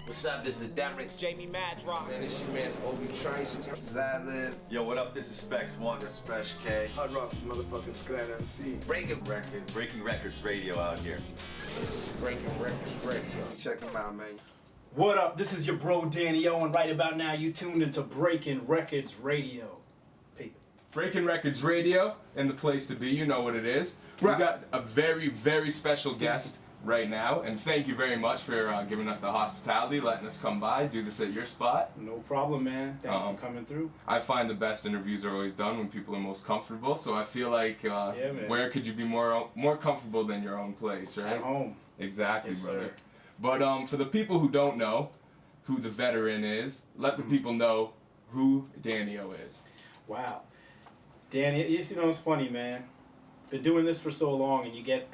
What's up? This is Derek. Jamie Madrock. Man, this your man's Obi Trice. This is Ad-Lib. Yo, what up? This is Spesh1. This is Spesh K. Hard Rock's motherfucking Skot MC. Breaking Records. Breaking Records Radio out here. This is Breaking Records Radio. Check them out, man. What up? This is your bro Danny O, and right about now you tuned into Breaking Records Radio. People. Breaking Records Radio, and the place to be, you know what it is. We got a very, very special guest right now, and thank you very much for giving us the hospitality, letting us come by, do this at your spot. No problem, man. Thanks for coming through. I find the best interviews are always done when people are most comfortable, so I feel like where could you be more comfortable than your own place, right? At home. Exactly, Yes, brother. sir. But for the people who don't know who the veteran is, let the people know who Danny-O is. Wow. Danny, you know, it's funny, man. Been doing this for so long, and you get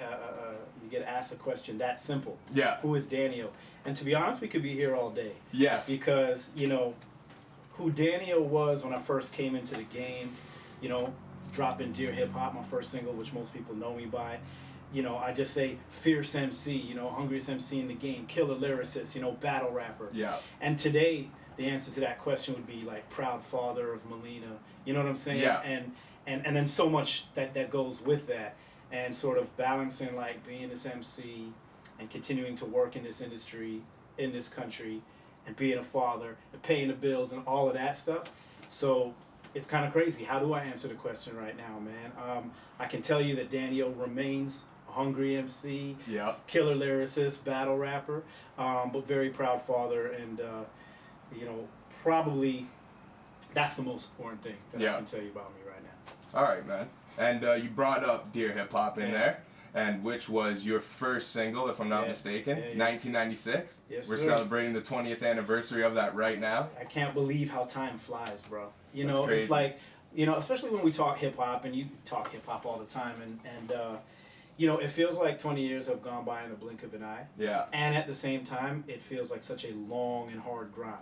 asked a question that simple. Yeah. Who is Danny-O? And to be honest, we could be here all day. Yes. Because, you know, who Danny-O was when I first came into the game, you know, dropping Dear Hip Hop, my first single, which most people know me by. You know, I just say fierce MC, you know, hungriest MC in the game, killer lyricist, you know, battle rapper. Yeah. And today, the answer to that question would be like proud father of Melina. You know what I'm saying? Yeah. And then so much that goes with that, and sort of balancing like being this MC and continuing to work in this industry, in this country, and being a father and paying the bills and all of that stuff. So it's kind of crazy. How do I answer the question right now, man? I can tell you that Danny-O remains a hungry MC, killer lyricist, battle rapper, but very proud father, and you know, probably that's the most important thing that I can tell you about me right now. All right, man. And you brought up Dear Hip Hop in there, and which was your first single, if I'm not mistaken, 1996. Yes, We're sir. celebrating the 20th anniversary of that right now. I can't believe how time flies, bro. You That's know, crazy. it's like, you know, especially when we talk hip hop, and you talk hip hop all the time, and you know, it feels like 20 years have gone by in the blink of an eye. Yeah. And at the same time, it feels like such a long and hard grind.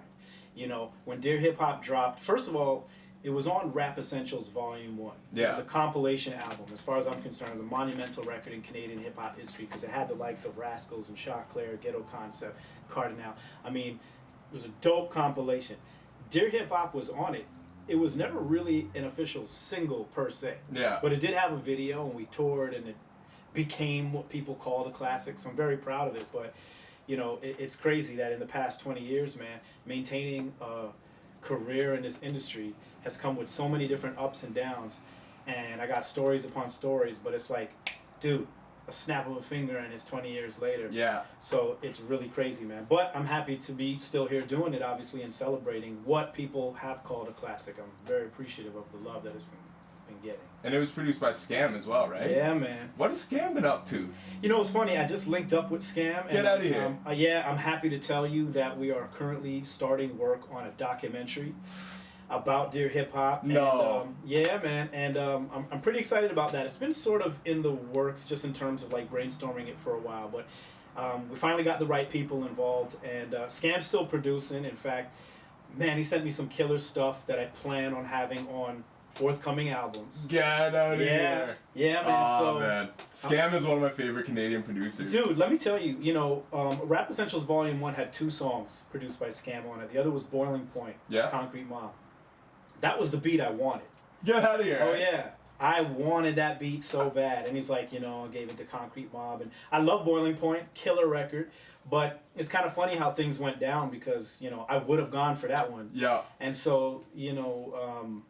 You know, when Dear Hip Hop dropped, first of all, it was on Rap Essentials Volume 1. Yeah. It was a compilation album. As far as I'm concerned, it was a monumental record in Canadian hip-hop history because it had the likes of Rascals and Choclair, Ghetto Concept, Cardinal. I mean, it was a dope compilation. Dear Hip Hop was on it. It was never really an official single per se. Yeah. But it did have a video, and we toured, and it became what people call the classic. So I'm very proud of it. But, you know, it's crazy that in the past 20 years, man, maintaining a career in this industry has come with so many different ups and downs, and I got stories upon stories, but it's like, dude, a snap of a finger and it's 20 years later. Yeah. So it's really crazy, man. But I'm happy to be still here doing it, obviously, and celebrating what people have called a classic. I'm very appreciative of the love that it's been getting. And it was produced by Scam as well, right? Yeah, man. What has Scam been up to? You know, it's funny. I just linked up with Scam. And, Get out of here. Yeah, I'm happy to tell you that we are currently starting work on a documentary about Dear Hip Hop. No. And, yeah, man. And I'm pretty excited about that. It's been sort of in the works just in terms of like brainstorming it for a while. But we finally got the right people involved. And Scam's still producing. In fact, man, he sent me some killer stuff that I plan on having on forthcoming albums. Get out of here. Yeah, man. Oh, man. Scam is one of my favorite Canadian producers. Dude, let me tell you, you know, Rap Essentials Volume 1 had 2 songs produced by Scam on it. The other was Boiling Point, Concrete Mob. That was the beat I wanted. Get out of here. Oh, yeah. I wanted that beat so bad. And he's like, you know, gave it to Concrete Mob. And I love Boiling Point, killer record. But it's kind of funny how things went down because, you know, I would have gone for that one. Yeah. And so, you know,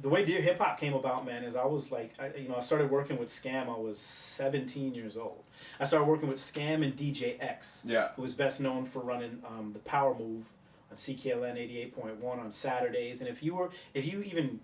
the way Dear Hip Hop came about, man, is I was like, I started working with Scam. I was 17 years old. I started working with Scam and DJ X, who was best known for running the Power Move on CKLN 88.1 on Saturdays. And if you even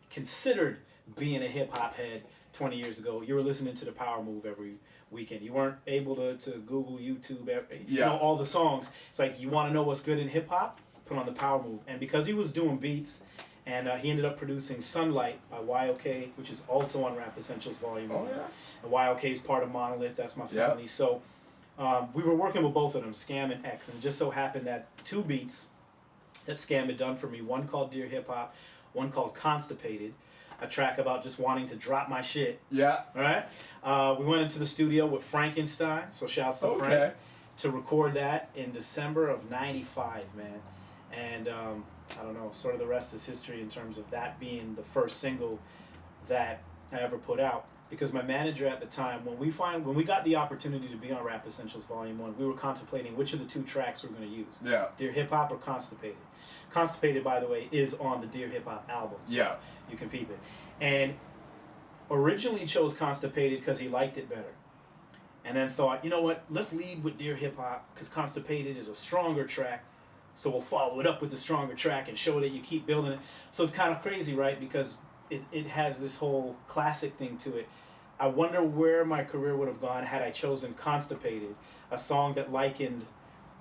considered being a hip hop head 20 years ago, you were listening to the Power Move every weekend. You weren't able to Google, YouTube, you know, all the songs. It's like, you want to know what's good in hip hop? Put on the Power Move. And because he was doing beats, and he ended up producing Sunlight by YOK, which is also on Rap Essentials Volume 1. Yeah. And YOK is part of Monolith, that's my family. So we were working with both of them, Scam and X, and it just so happened that 2 beats that Scam had done for me, one called Dear Hip Hop, one called Constipated, a track about just wanting to drop my shit. Yeah. All right? We went into the studio with Frankenstein, so shouts to Frank. to record that in December of '95, man. And I don't know, sort of the rest is history in terms of that being the first single that I ever put out. Because my manager at the time, when we got the opportunity to be on Rap Essentials Volume 1, we were contemplating which of the 2 tracks we're going to use. Yeah. Dear Hip Hop or Constipated. Constipated, by the way, is on the Dear Hip Hop album. So Yeah. you can peep it. And originally chose Constipated because he liked it better. And then thought, you know what, let's lead with Dear Hip Hop because Constipated is a stronger track. So we'll follow it up with the stronger track and show that you keep building it. So it's kind of crazy, right? Because it has this whole classic thing to it. I wonder where my career would have gone had I chosen Constipated, a song that likened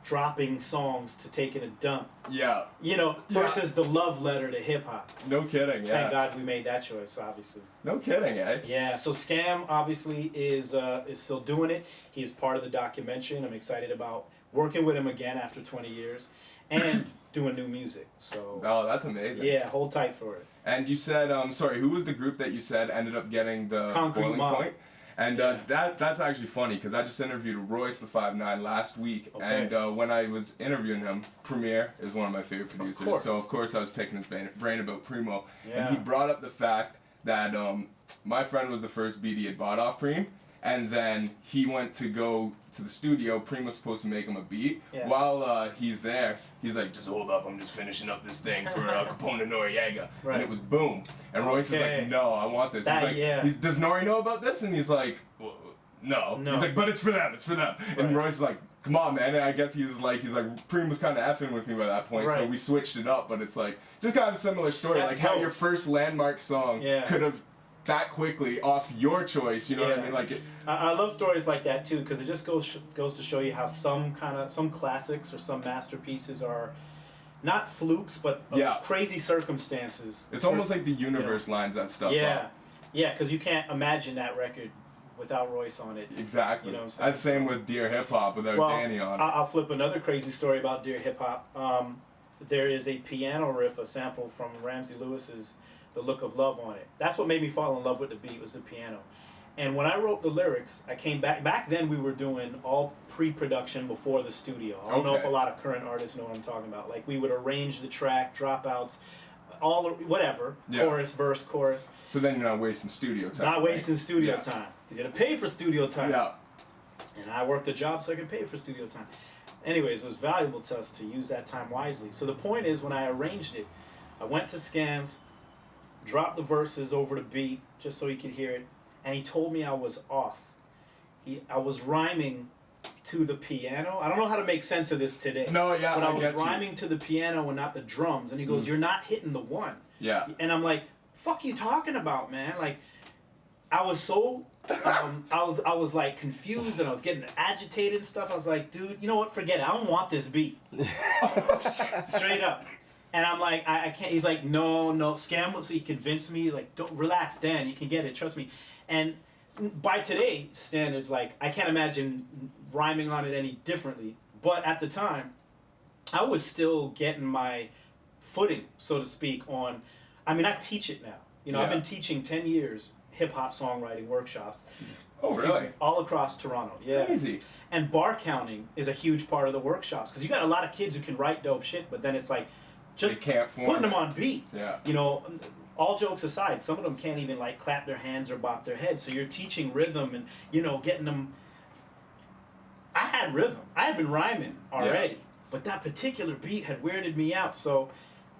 dropping songs to taking a dump. Yeah. You know, versus the love letter to hip hop. No kidding, yeah. Thank God we made that choice, obviously. No kidding, eh? Yeah, so Scam obviously is still doing it. He is part of the documentary, and I'm excited about working with him again after 20 years and doing new music. So Oh, that's amazing. yeah, hold tight for it. And you said, sorry, who was the group that you said ended up getting the Concrete Boiling Mob. Point? And Yeah. that's actually funny because I just interviewed Royce the 5'9" last week, Okay. and when I was interviewing him, Premier is one of my favorite producers, course. so of course I was picking his brain about Primo, Yeah. and he brought up the fact that my friend was the first beat he had bought off Preem, and then he went to go to the studio. Preem was supposed to make him a beat. Yeah. While he's there, he's like, just hold up, I'm just finishing up this thing for Capone Noriega. Right. And it was boom. And Royce is Okay. like, no, I want this. That- he's like, yeah. does Nori know about this? And he's like, well, no. No. He's like, but it's for them, it's for them. And Right. Royce is like, come on, man. And I guess he's like, Preem was kind of effing with me by that point, so Right. we switched it up. But it's like, just kind of a similar story, That's like how dope. your first landmark song Yeah. could have that quickly off your choice, you know what I Yeah. mean? Like, I love stories like that too because it just goes to show you how some classics or some masterpieces are not flukes but Yeah. crazy circumstances. it's almost like the universe lines that stuff yeah, up. yeah, because you can't imagine that record without Royce on it. Exactly. You know what I'm saying? That's the same with Dear Hip Hop without Well, Danny on it. I'll flip another crazy story about Dear Hip Hop. There is a piano riff, a sample from Ramsey Lewis's "The Look of Love" on it. That's what made me fall in love with the beat, was the piano. And when I wrote the lyrics, I came back then we were doing all pre-production before the studio. I don't know if Okay. a lot of current artists know what I'm talking about. Like we would arrange the track, dropouts, whatever, Yeah. chorus, verse, chorus. So then you're not wasting studio time. Not wasting studio Yeah. time. You gotta pay for studio time. Yeah. And I worked a job so I could pay for studio time. Anyways, it was valuable to us to use that time wisely. So the point is, when I arranged it, I went to Scams, dropped the verses over the beat just so he could hear it, and he told me I was off. I was rhyming to the piano. I don't know how to make sense of this today. No, yeah, but I I was get you. rhyming to the piano and not the drums. And he goes, "You're not hitting the one." Yeah. And I'm like, "Fuck you talking about, man?" Like, I was so, I was like confused and I was getting agitated and stuff. I was like, "Dude, you know what? Forget it. I don't want this beat." Straight up. And I'm like, I can't. He's like, no, Scam. So he convinced me, like, don't relax, Dan. You can get it. Trust me. And by today's standards, like, I can't imagine rhyming on it any differently. But at the time, I was still getting my footing, so to speak, on. I mean, I teach it now. You know, I've Yeah. been teaching 10 years hip-hop songwriting workshops. Oh, really? All across Toronto. Yeah. Crazy. And bar counting is a huge part of the workshops because you got a lot of kids who can write dope shit, but then it's like just They can't form putting them it. on beat. Yeah. You know, all jokes aside, some of them can't even like clap their hands or bop their head. So you're teaching rhythm and, you know, getting them. I had rhythm. I had been rhyming already, but that particular beat had weirded me out. So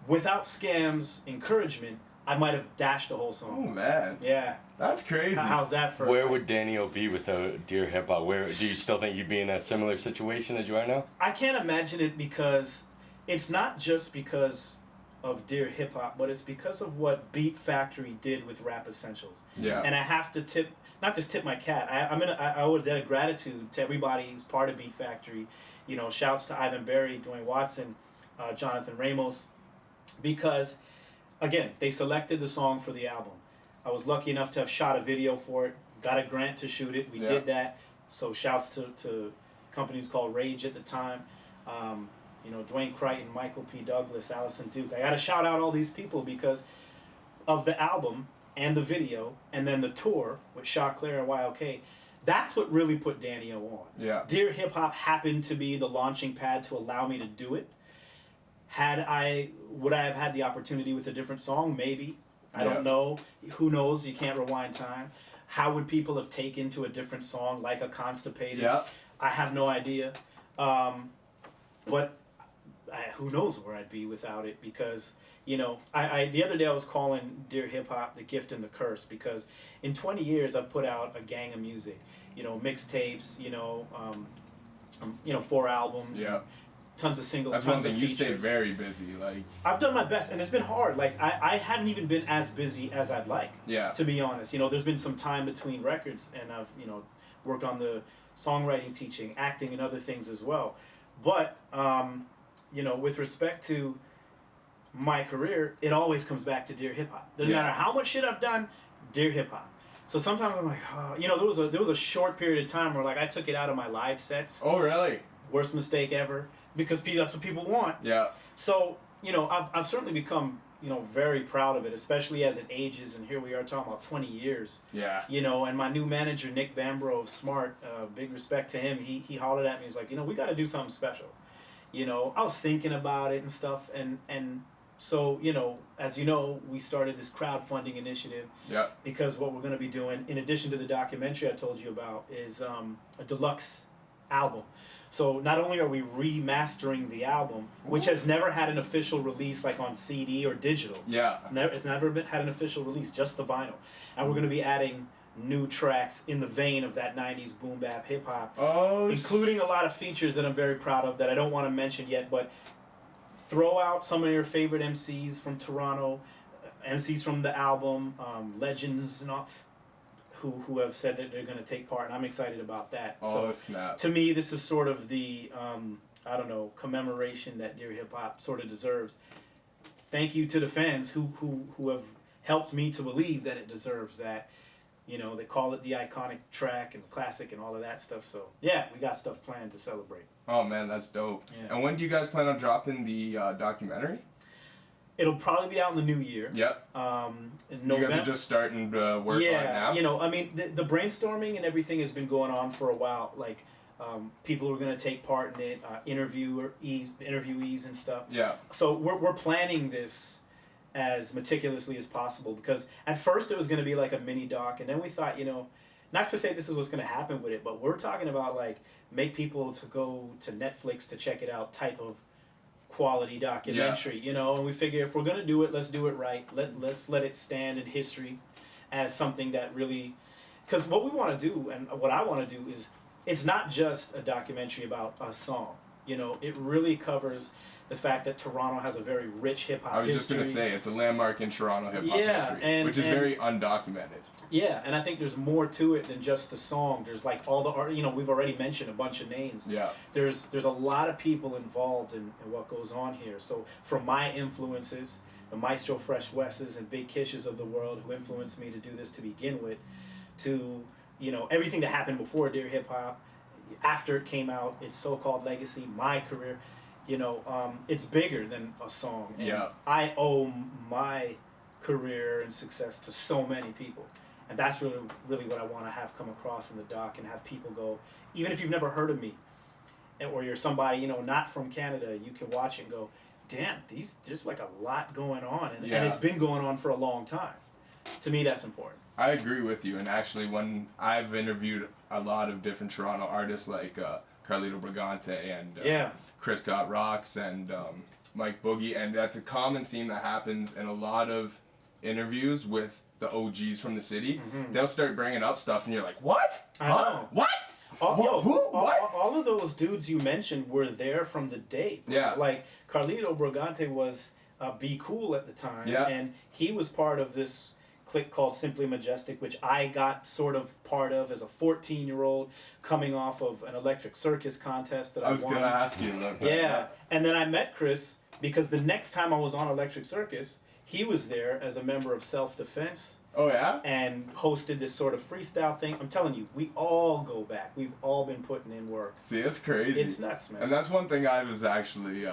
without Scam's encouragement, I might have dashed the whole Oh, song. man. Yeah. That's crazy. How's that for? Where would Daniel be without Dear Hip Hop? Where do you still think you'd be in a similar situation as you are now? I can't imagine it because it's not just because of Dear Hip Hop, but it's because of what Beat Factory did with Rap Essentials. Yeah. And I have to not just tip my cat. I owe a debt of gratitude to everybody who's part of Beat Factory. You know, shouts to Ivan Berry, Dwayne Watson, Jonathan Ramos, because again, they selected the song for the album. I was lucky enough to have shot a video for it, got a grant to shoot it. We Yeah. did that. So shouts to companies called Rage at the time. You know, Dwayne Crichton, Michael P. Douglas, Allison Duke. I got to shout out all these people because of the album and the video and then the tour with Shaw Claire and YLK. That's what really put Danny O on. Yeah. Dear Hip Hop happened to be the launching pad to allow me to do it. Would I have had the opportunity with a different song? Maybe. I don't know. Who knows? You can't rewind time. How would people have taken to a different song like a Constipated? Yeah. I have no idea. But who knows where I'd be without it, because, you know, I the other day I was calling Dear Hip Hop the gift and the curse, because in 20 years I've put out a gang of music, you know, mixtapes, you know, 4 albums, tons of singles, That's tons one of thing. You features. stayed very busy. Like, I've done my best, and it's been hard. Like, I haven't even been as busy as I'd like, to be honest. You know, there's been some time between records, and I've, you know, worked on the songwriting, teaching, acting, and other things as well. But, you know, with respect to my career, it always comes back to Dear Hip Hop. Doesn't matter how much shit I've done, Dear Hip Hop. So sometimes I'm like, oh, you know, there was a short period of time where, like, I took it out of my live sets. oh really? Worst mistake ever, because that's what people want. Yeah. So, you know, I've certainly become, you know, very proud of it, especially as it ages, and here we are talking about 20 years. Yeah. You know, and my new manager, Nick Bambro of Smart, big respect to him, he hollered at me, he was like, you know, we got to do something special. You know, I was thinking about it and stuff, and so, you know, as you know, we started this crowdfunding initiative. Yeah. Because what we're going to be doing, in addition to the documentary I told you about, is a deluxe album. So not only are we remastering the album, which has never had an official release like on CD or digital. Yeah. It's never had an official release, just the vinyl. And we're going to be adding new tracks in the vein of that 90s boom bap hip hop. Including a lot of features that I'm very proud of that I don't want to mention yet, but throw out some of your favorite MCs from Toronto, MCs from the album, legends and all, who have said that they're going to take part, and I'm excited about that. Oh, so snap. To me, this is sort of the, I don't know, commemoration that Dear Hip Hop sort of deserves. Thank you to the fans who have helped me to believe that it deserves that. You know, they call it the iconic track and classic and all of that stuff. So, yeah, we got stuff planned to celebrate. Oh, man, that's dope. Yeah. And when do you guys plan on dropping the documentary? It'll probably be out in the new year. Yep. In November. You guys are just starting to work on it now? You know, I mean, the brainstorming and everything has been going on for a while. Like, people who are going to take part in it, interviewees and stuff. Yeah. So we're planning this as meticulously as possible, because at first it was going to be like a mini doc, and then we thought, you know, not to say this is what's going to happen with it, but we're talking about like make people to go to Netflix to check it out type of quality documentary, you know, and we figure if we're going to do it, let's do it right. Let's let it stand in history as something that really, because what we want to do and what I want to do is, it's not just a documentary about a song, you know, it really covers the fact that Toronto has a very rich hip-hop history. I was just going to say, it's a landmark in Toronto hip-hop history, which is very undocumented. Yeah, and I think there's more to it than just the song. There's like all the art, you know, we've already mentioned a bunch of names. Yeah. There's a lot of people involved in what goes on here. So from my influences, the Maestro Fresh Wesses and Big Kishes of the world who influenced me to do this to begin with, to, you know, everything that happened before Dear Hip Hop, after it came out, its so-called legacy, my career, you know, it's bigger than a song. And I owe my career and success to so many people. And that's really what I want to have come across in the doc, and have people go, even if you've never heard of me, or you're somebody, you know, not from Canada, you can watch it and go, damn, there's like a lot going on. And it's been going on for a long time. To me, that's important. I agree with you. And actually, when I've interviewed a lot of different Toronto artists like Carlito Brigante and Chris Got Rocks and Mike Boogie, and that's a common theme that happens in a lot of interviews with the OGs from the city. They'll start bringing up stuff, and you're like, what? I know. What? All of those dudes you mentioned were there from the day. Yeah. Like, Carlito Brigante was Be Cool at the time, and he was part of this clique called Simply Majestic, which I got sort of part of as a 14-year-old coming off of an Electric Circus contest that I won. I was going to ask you about that. Yeah, and then I met Chris because the next time I was on Electric Circus, he was there as a member of Self Defense, Oh yeah. And hosted this sort of freestyle thing. I'm telling you, we all go back. We've all been putting in work. See, it's crazy. It's nuts, man. And that's one thing I was actually,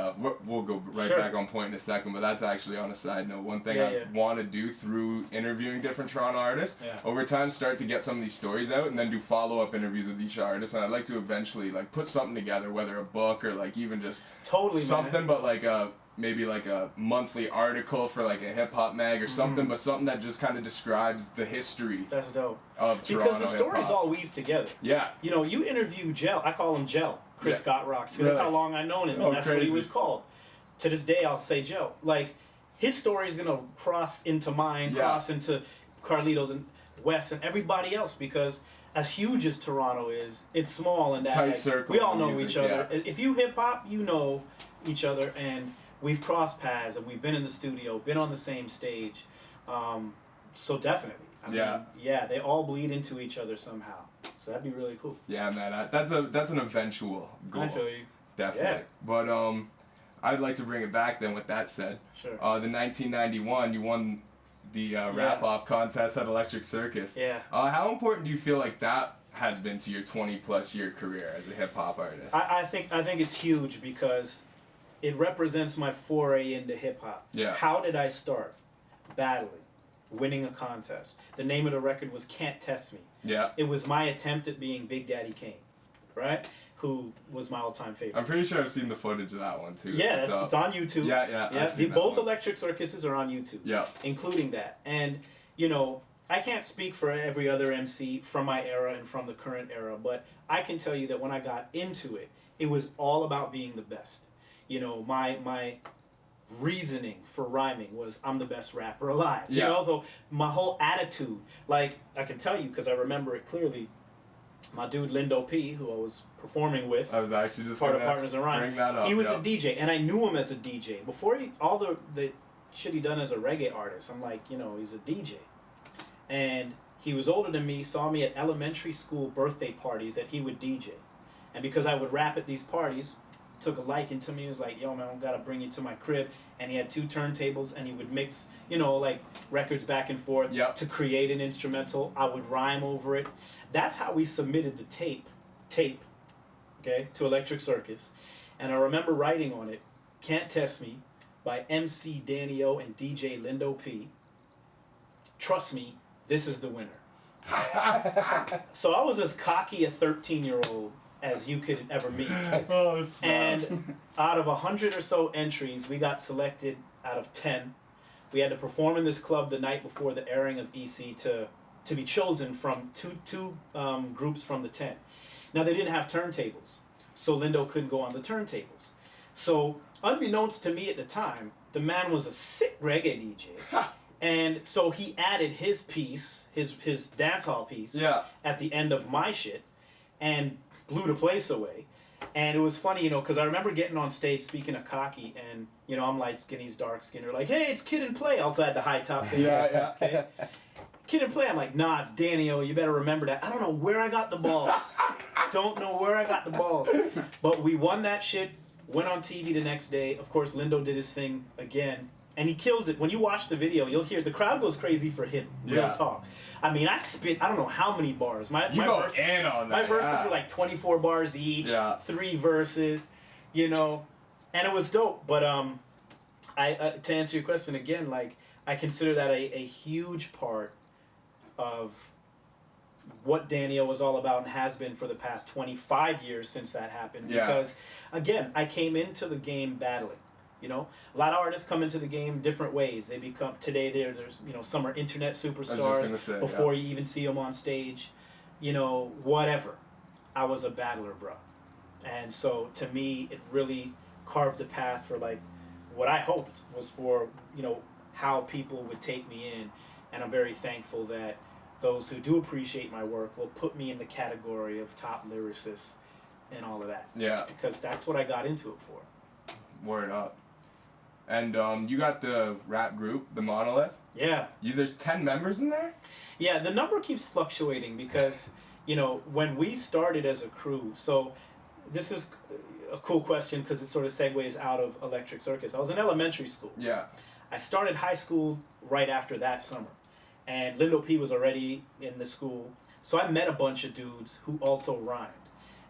we'll go right Sure. back on point in a second, but that's actually on a side note. One thing Yeah, I yeah. want to do through interviewing different Toronto artists, Yeah. over time start to get some of these stories out and then do follow-up interviews with each artist. And I'd like to eventually like put something together, whether a book or like even just Totally, something, man. but like maybe like a monthly article for like a hip-hop mag or something, but something that just kind of describes the history That's dope. of Toronto Because the stories hip-hop. all weave together. Yeah. You know, you interview Gel. I call him Gel. Chris Yeah. Scott Rocks. That's Really? how long I've known him, and Oh, that's what he crazy. was called. To this day, I'll say Gel. Like, his story is gonna cross into mine, Yeah. cross into Carlito's and Wes and everybody else, because as huge as Toronto is, it's small and that Tight like, circle we all of know music, each other. If you hip hop, you know each other, and we've crossed paths and we've been in the studio, been on the same stage. So definitely. I mean, yeah, they all bleed into each other somehow. So that'd be really cool. Yeah, man, that's an eventual goal. I feel you. Definitely. Yeah. But I'd like to bring it back then. With that said, Sure. the 1991, you won the rap-off contest at Electric Circus. Yeah. How important do you feel like that has been to your 20+ year career as a hip hop artist? I think it's huge because it represents my foray into hip hop. Yeah. How did I start? Battling, winning a contest. The name of the record was Can't Test Me. Yeah. It was my attempt at being Big Daddy Kane, right? Who was my all-time favorite. I'm pretty sure I've seen the footage of that one too. Yeah, it's on YouTube. Yeah. I've seen that Both one. Electric Circuses are on YouTube. Yeah. Including that. And, you know, I can't speak for every other MC from my era and from the current era, but I can tell you that when I got into it, it was all about being the best. You know, my reasoning for rhyming was I'm the best rapper alive. Yeah. You know, so my whole attitude, like I can tell you because I remember it clearly. My dude Lindo P, who I was performing with, I was actually just part of gonna Partners in Rhyme, bring that up. he was yeah. a DJ, and I knew him as a DJ before all the shit he done as a reggae artist. I'm like, you know, he's a DJ, and he was older than me. Saw me at elementary school birthday parties that he would DJ, and because I would rap at these parties, took a liking to me. He was like, yo man, I gotta bring you to my crib, and he had 2 turntables, and he would mix, you know, like records back and forth Yep. to create an instrumental. I would rhyme over it. That's how we submitted the tape, okay, to Electric Circus. And I remember writing on it, Can't Test Me by MC Danny O and DJ Lindo P. Trust me, this is the winner. So I was as cocky a 13-year-old as you could ever meet. Oh, snap. And out of 100 or so entries, we got selected out of 10. We had to perform in this club the night before the airing of EC to be chosen from two groups from the 10. Now, they didn't have turntables, so Lindo couldn't go on the turntables. So, unbeknownst to me at the time, the man was a sick reggae DJ. And so he added his piece, his dance hall piece, Yeah. at the end of my shit, and blew the place away. And it was funny, you know, because I remember getting on stage, speaking of cocky, and, you know, I'm light skin, he's dark skin. They're like, hey, it's Kid and Play outside the high top thing. Yeah. Okay? Kid and Play, I'm like, nah, it's Danny O, you better remember that. I don't know where I got the balls. Don't know where I got the balls. But we won that shit, went on TV the next day. Of course, Lindo did his thing again, and he kills it. When you watch the video, you'll hear the crowd goes crazy for him. Real Yeah. talk. I mean, I spit, I don't know how many bars. My go verse- in on that, My verses yeah. were like 24 bars each, Yeah. 3 verses, you know, and it was dope. But I to answer your question again, like, I consider that a huge part of what Danny O was all about and has been for the past 25 years since that happened. Yeah. Because, again, I came into the game battling. You know, a lot of artists come into the game different ways. They become, today there's, you know, some are internet superstars gonna say, before you even see them on stage. You know, whatever. I was a battler, bro. And so, to me, it really carved the path for, like, what I hoped was for, you know, how people would take me in. And I'm very thankful that those who do appreciate my work will put me in the category of top lyricists and all of that. Yeah. Because that's what I got into it for. Word up. And you got the rap group, the Monolith. Yeah. There's 10 members in there? Yeah, the number keeps fluctuating because, you know, when we started as a crew, so this is a cool question because it sort of segues out of Electric Circus. I was in elementary school. Yeah. I started high school right after that summer. and Lindo P was already in the school. So I met a bunch of dudes who also rhymed.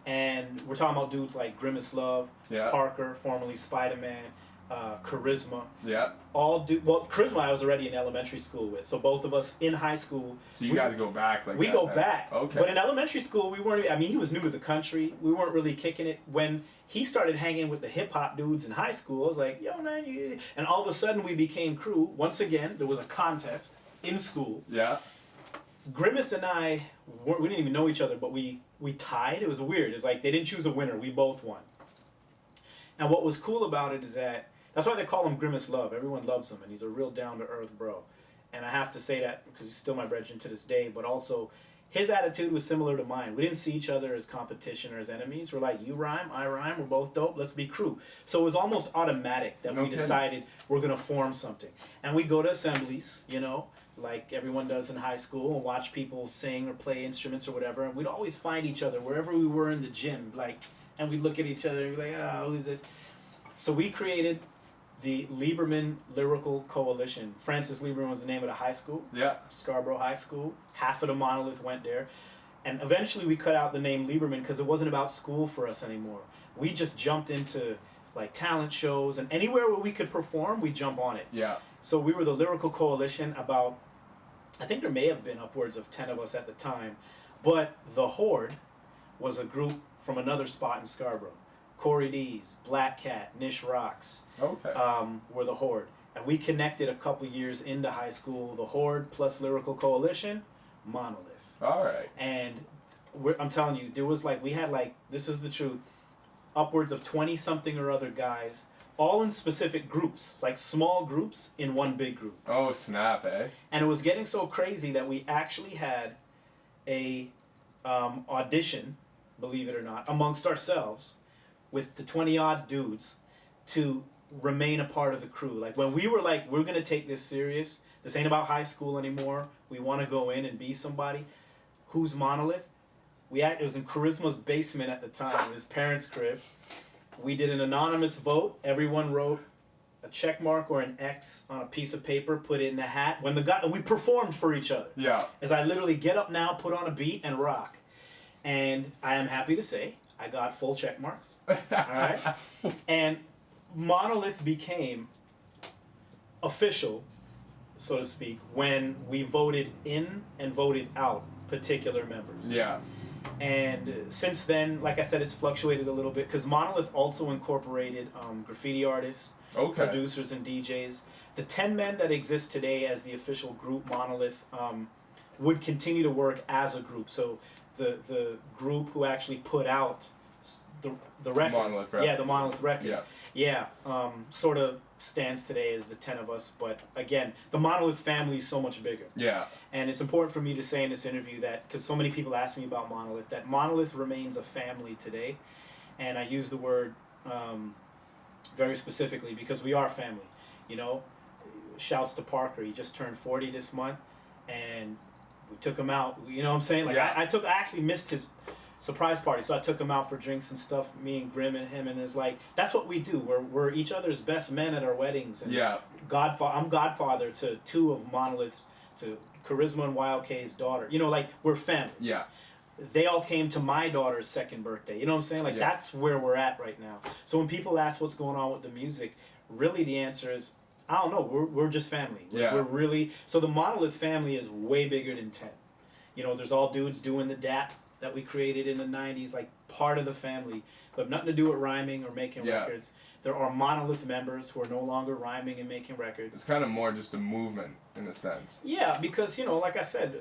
And we're talking about dudes like Grimace Love, Parker, formerly Spider-Man, Charisma. Yeah. Well, Charisma I was already in elementary school with. So both of us in high school. So you guys go back like we that? We go back. Okay. But in elementary school, we weren't, he was new to the country. We weren't really kicking it. When he started hanging with the hip-hop dudes in high school, I was like, yo, man, and all of a sudden we became crew. Once again, there was a contest in school. Yeah. Grimace and I, we didn't even know each other, but we tied. It was weird. It's like they didn't choose a winner. We both won. And what was cool about it is that's why they call him Grimace Love. Everyone loves him, and he's a real down-to-earth bro. And I have to say that because he's still my brethren to this day, but also his attitude was similar to mine. We didn't see each other as competition or as enemies. We're like, you rhyme, I rhyme, we're both dope, let's be crew. So it was almost automatic that we decided we're going to form something. And we'd go to assemblies, like everyone does in high school, and watch people sing or play instruments or whatever, and we'd always find each other wherever we were in the gym, and we'd look at each other and be like, oh, who's this? So we created the Lieberman Lyrical Coalition. Francis Lieberman was the name of the high school. Yeah. Scarborough High School. Half of the Monolith went there. And eventually we cut out the name Lieberman because it wasn't about school for us anymore. We just jumped into talent shows, and anywhere where we could perform, we jump on it. Yeah. So we were the Lyrical Coalition. I think there may have been upwards of 10 of us at the time. But the Horde was a group from another spot in Scarborough. Corey D's, Black Cat, Nish Rocks. Okay. Were the Horde. And we connected a couple years into high school. The Horde plus Lyrical Coalition, Monolith. All right. And I'm telling you, there was we had this is the truth, upwards of 20-something or other guys, all in specific groups, small groups in one big group. Oh, snap, eh? And it was getting so crazy that we actually had a audition, believe it or not, amongst ourselves with the 20-odd dudes to remain a part of the crew. When we were we're going to take this serious, this ain't about high school anymore, we want to go in and be somebody. Who's Monolith? It was in Charisma's basement at the time, his parents' crib. We did an anonymous vote. Everyone wrote a check mark or an X on a piece of paper, put it in a hat. And we performed for each other. Yeah. As I literally get up now, put on a beat, and rock. And I am happy to say I got full check marks. All right? And Monolith became official, so to speak, when we voted in and voted out particular members. Yeah. And since then, like I said, it's fluctuated a little bit because Monolith also incorporated graffiti artists, producers, and DJs. The 10 men that exist today as the official group Monolith would continue to work as a group. So the group who actually put out the record, Monolith record. yeah, the Monolith record, yeah, sort of stands today as the 10 of us. But again, the Monolith family is so much bigger. Yeah. And it's important for me to say in this interview that, because so many people ask me about Monolith, that Monolith remains a family today. And I use the word very specifically because we are family. Shouts to Parker. He just turned 40 this month, and we took him out. You know what I'm saying? I actually missed his surprise party, so I took him out for drinks and stuff. Me and Grim and him, and it's that's what we do. We're each other's best men at our weddings. And I'm godfather to two of Monolith's, to Charisma and YLK's daughter. We're family. Yeah. They all came to my daughter's second birthday. You know what I'm saying? That's where we're at right now. So when people ask what's going on with the music, really the answer is, I don't know. We're just family. We're really, so the Monolith family is way bigger than 10. There's all dudes doing the DAP that we created in the 90s, part of the family, who have nothing to do with rhyming or making records. There are Monolith members who are no longer rhyming and making records. It's kind of more just a movement in a sense. Yeah, because, like I said...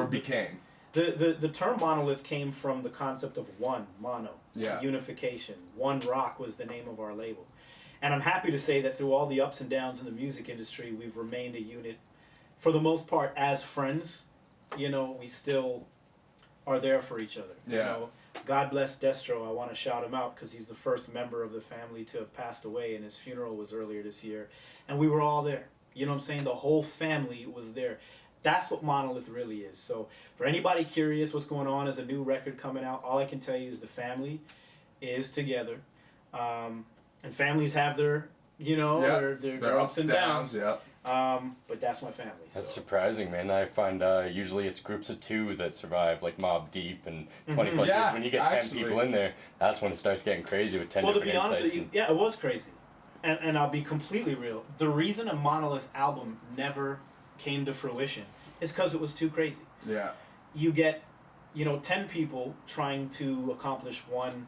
became. The term Monolith came from the concept of one, mono, unification. One Rock was the name of our label. And I'm happy to say that through all the ups and downs in the music industry, we've remained a unit, for the most part, as friends. We still are there for each other. Yeah. God bless Destro. I want to shout him out because he's the first member of the family to have passed away, and his funeral was earlier this year. And we were all there. You know what I'm saying? The whole family was there. That's what Monolith really is. So for anybody curious what's going on as a new record coming out, all I can tell you is the family is together. And families have their, their ups and downs. Yeah. But that's my family. That's so. surprising, man. I find usually it's groups of 2 that survive, like Mob Deep and 20 plus Yeah, years. When you get 10 actually. people in there, that's when it starts getting crazy with 10 Well, to different be honest insights. with you, yeah, it was crazy. And I'll be completely real. The reason a Monolith album never came to fruition is because it was too crazy. Yeah. You get, 10 people trying to accomplish one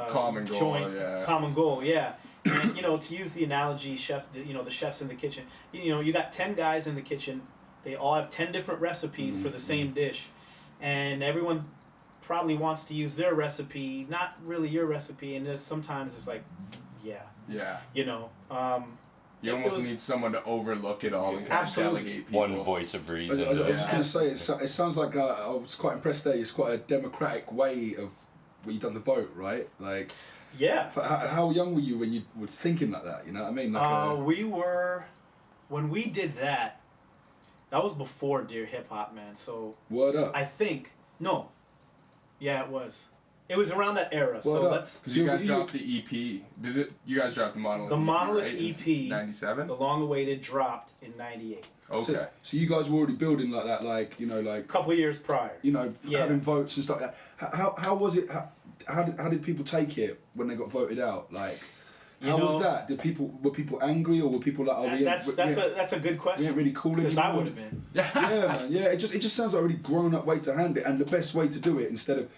Common goal, joint yeah. common goal, yeah. And to use the analogy, the chefs in the kitchen. You got 10 guys in the kitchen. They all have 10 different recipes for the same dish, and everyone probably wants to use their recipe, not really your recipe. And there's sometimes it's like, yeah. Yeah. You almost need someone to overlook it all and kind Absolutely. of delegate people. One voice of reason. I was just Yeah. going to say, it sounds like I was quite impressed there. It's quite a democratic way of when you done the vote, right? Like, Yeah. how young were you when you were thinking like that? You know what I mean? Like We were, when we did that was before Dear Hip Hop, man. So word up. I think, no. Yeah, it was. It was around that era. Word So up. let's. Because you guys dropped the EP. Did it? You guys dropped the Monolith The EP, Monolith right? EP, '97? the long-awaited, dropped in '98. Okay. So you guys were already building like that, like A couple years prior. having votes and stuff like that. How was it? How did people take it when they got voted out? Like, how was that? Were people angry or were people like, oh, That's a good question. we ain't really calling Because you? I would have been. Yeah, man. Yeah, it just sounds like a really grown up way to handle it, and the best way to do it instead of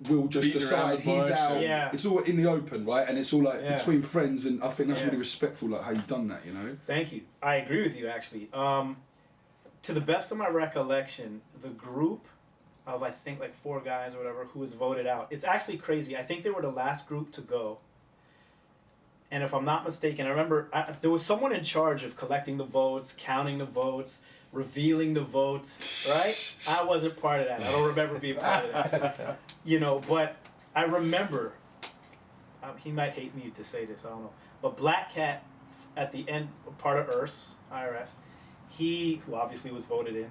we'll just Beating around decide the bush he's out. and- Yeah. It's all in the open, right? And it's all like Yeah. between friends, and I think that's Yeah. really respectful, like how you've done that. Thank you. I agree with you, actually. To the best of my recollection, the group of, I think, like 4 guys or whatever who was voted out, it's actually crazy. I think they were the last group to go. And if I'm not mistaken, I remember there was someone in charge of collecting the votes, counting the votes, revealing the votes, right? I wasn't part of that. I don't remember being part of that. But I remember, he might hate me to say this, I don't know. But Black Cat, at the end, part of IRS, who obviously was voted in,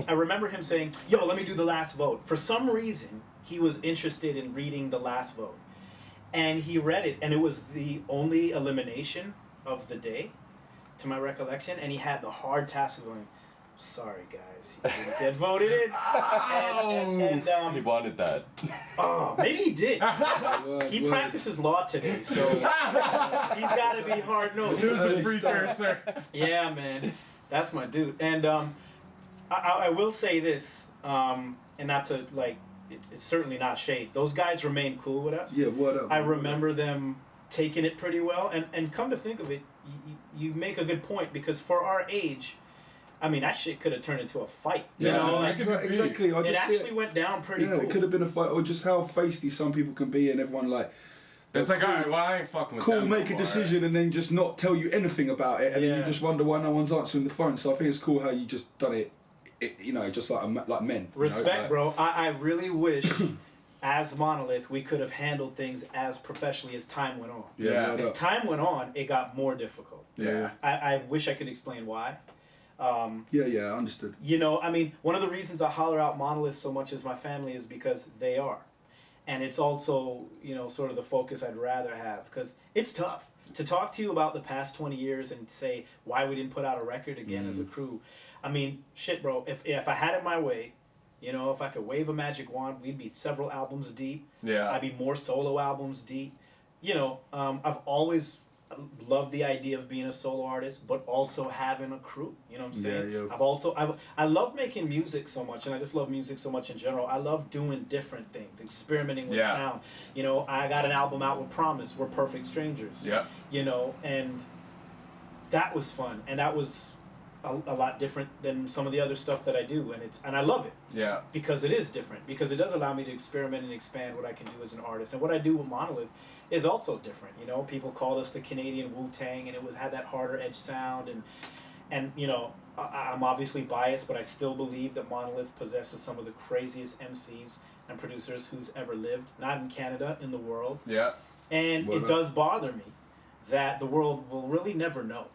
I remember him saying, yo, let me do the last vote. For some reason, he was interested in reading the last vote. And he read it, and it was the only elimination of the day, to my recollection, and he had the hard task of going, sorry guys, you didn't get voted in. He wanted that. Oh, maybe he did. He practices law today, so he's got to be hard-nosed. Here's the precursor. Yeah, man, that's my dude. And I will say this, and not to it's certainly not shade. Those guys remain cool with us. Yeah, what up? I remember them taking it pretty well, and come to think of it, you make a good point, because for our age, I mean, that shit could have turned into a fight. Exactly. I It just actually went down pretty cool. it could have been a fight, or just how feisty some people can be, and everyone like. It's like, alright, well, I ain't fucking with Cool, them make a anymore. decision and then just not tell you anything about it, and then you just wonder why no one's answering the phone. So I think it's cool how you just done it, just like men. Respect, bro. I really wish, as Monolith, we could have handled things as professionally as time went on. Yeah. As time went on, it got more difficult. Yeah. I wish I could explain why. Yeah, understood. I mean, one of the reasons I holler out Monolith so much as my family is because they are. And it's also, sort of the focus I'd rather have, because it's tough to talk to you about the past 20 years and say why we didn't put out a record again as a crew. I mean, shit, bro, if I had it my way, if I could wave a magic wand, we'd be several albums deep. Yeah. I'd be more solo albums deep. I've always loved the idea of being a solo artist, but also having a crew. You know what I'm saying? Yeah. I love making music so much, and I just love music so much in general. I love doing different things, experimenting with sound. I got an album out with Promise. We're Perfect Strangers. Yeah. And that was fun, and that was a lot different than some of the other stuff that I do, and I love it. Yeah. Because it is different, because it does allow me to experiment and expand what I can do as an artist. And what I do with Monolith is also different. People called us the Canadian Wu-Tang, and it had that harder edge sound, and I'm obviously biased, but I still believe that Monolith possesses some of the craziest MCs and producers who's ever lived, not in Canada, in the world. Yeah. And it does bother me that the world will really never know.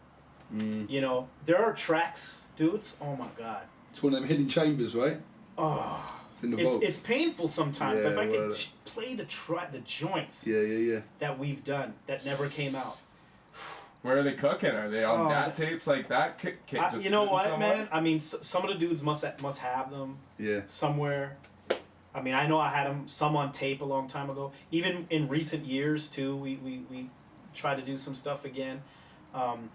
There are tracks, dudes, oh my God. It's one of them hidden chambers, right? Oh, It's in the vaults. it's painful sometimes. Yeah, if I could well, play the joints Yeah. that we've done that never came out. Where are they cooking? Are they on DAT tapes like that? You know what, man? I mean, some of the dudes must have them somewhere. I mean, I know I had them some on tape a long time ago. Even in recent years, too, we tried to do some stuff again.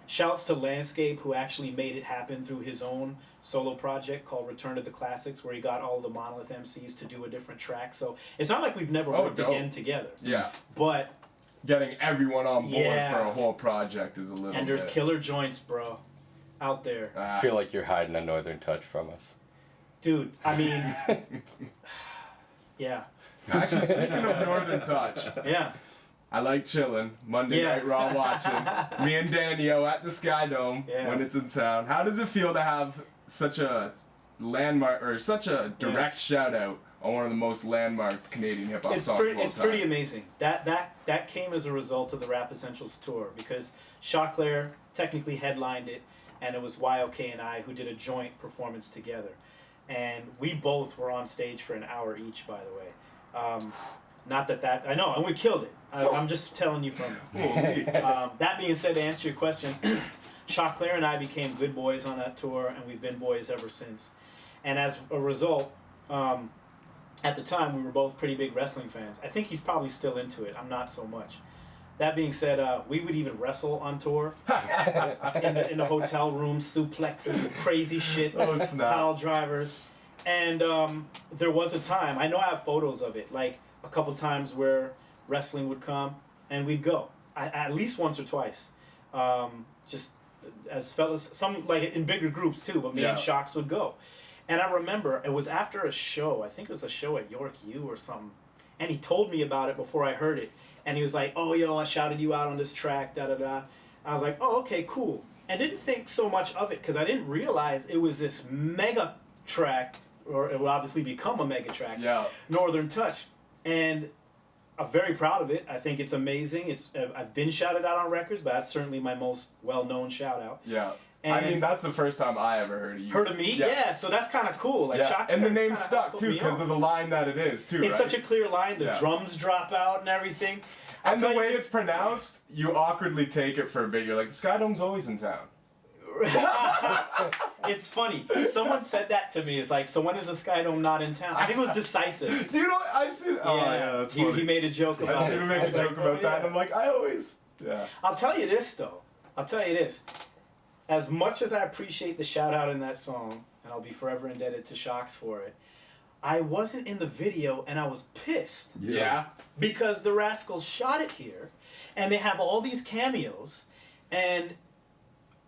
Shouts to Landscape, who actually made it happen through his own solo project called Return to the Classics, where he got all the Monolith MCs to do a different track. So it's not like we've never worked again together. Yeah. But getting everyone on board for a whole project is a little And there's killer joints, bro, out there. I feel like you're hiding a Northern Touch from us. Dude, I mean, yeah. Actually, speaking of Northern Touch. Yeah. I like chilling. Monday Night Raw watching. Me and Danio at the Sky Dome when it's in town. How does it feel to have such a landmark or such a direct shout out on one of the most landmark Canadian hip hop songs of all time? It's pretty amazing. That came as a result of the Rap Essentials tour, because Choclair technically headlined it, and it was YOK and I who did a joint performance together. And we both were on stage for an hour each, by the way. Not that I know, and we killed it. I'm just telling you from that being said, to answer your question, Choclair and I became good boys on that tour, and we've been boys ever since. And as a result, at the time, we were both pretty big wrestling fans. I think he's probably still into it. I'm not so much. That being said, we would even wrestle on tour in the hotel room, suplexes, crazy shit, pile drivers. And there was a time, I know I have photos of it, like a couple times where wrestling would come and we'd go. At least once or twice. Just as fellas, some like in bigger groups too, but me and Shocks would go. And I remember it was after a show, I think it was a show at York U or something, and he told me about it before I heard it. And he was like, oh, yo, I shouted you out on this track, da-da-da. I was like, oh, okay, cool. And didn't think so much of it, because I didn't realize it was this mega track, or it would obviously become a mega track, Northern Touch. And I'm very proud of it. I think it's amazing. I've been shouted out on records, but that's certainly my most well-known shout-out. Yeah. And I mean, that's the first time I ever heard of you. Heard of me? Yeah, so that's kind of cool. Like, and the name stuck, too, because of the line that it is, too, It's such a clear line. The drums drop out and everything. And the way it's pronounced, you awkwardly take it for a bit. You're like, the Sky Dome's always in town. It's funny. Someone said that to me. It's like, so when is the Sky Dome not in town? I think it was Decisive. Do you know what I've seen? Oh, yeah, that's funny. He made a joke about it. I didn't make a joke about that, and I'm like, I always... Yeah. I'll tell you this, though. As much as I appreciate the shout-out in that song, and I'll be forever indebted to Shocks for it, I wasn't in the video, and I was pissed. Yeah. Because the Rascals shot it here, and they have all these cameos, and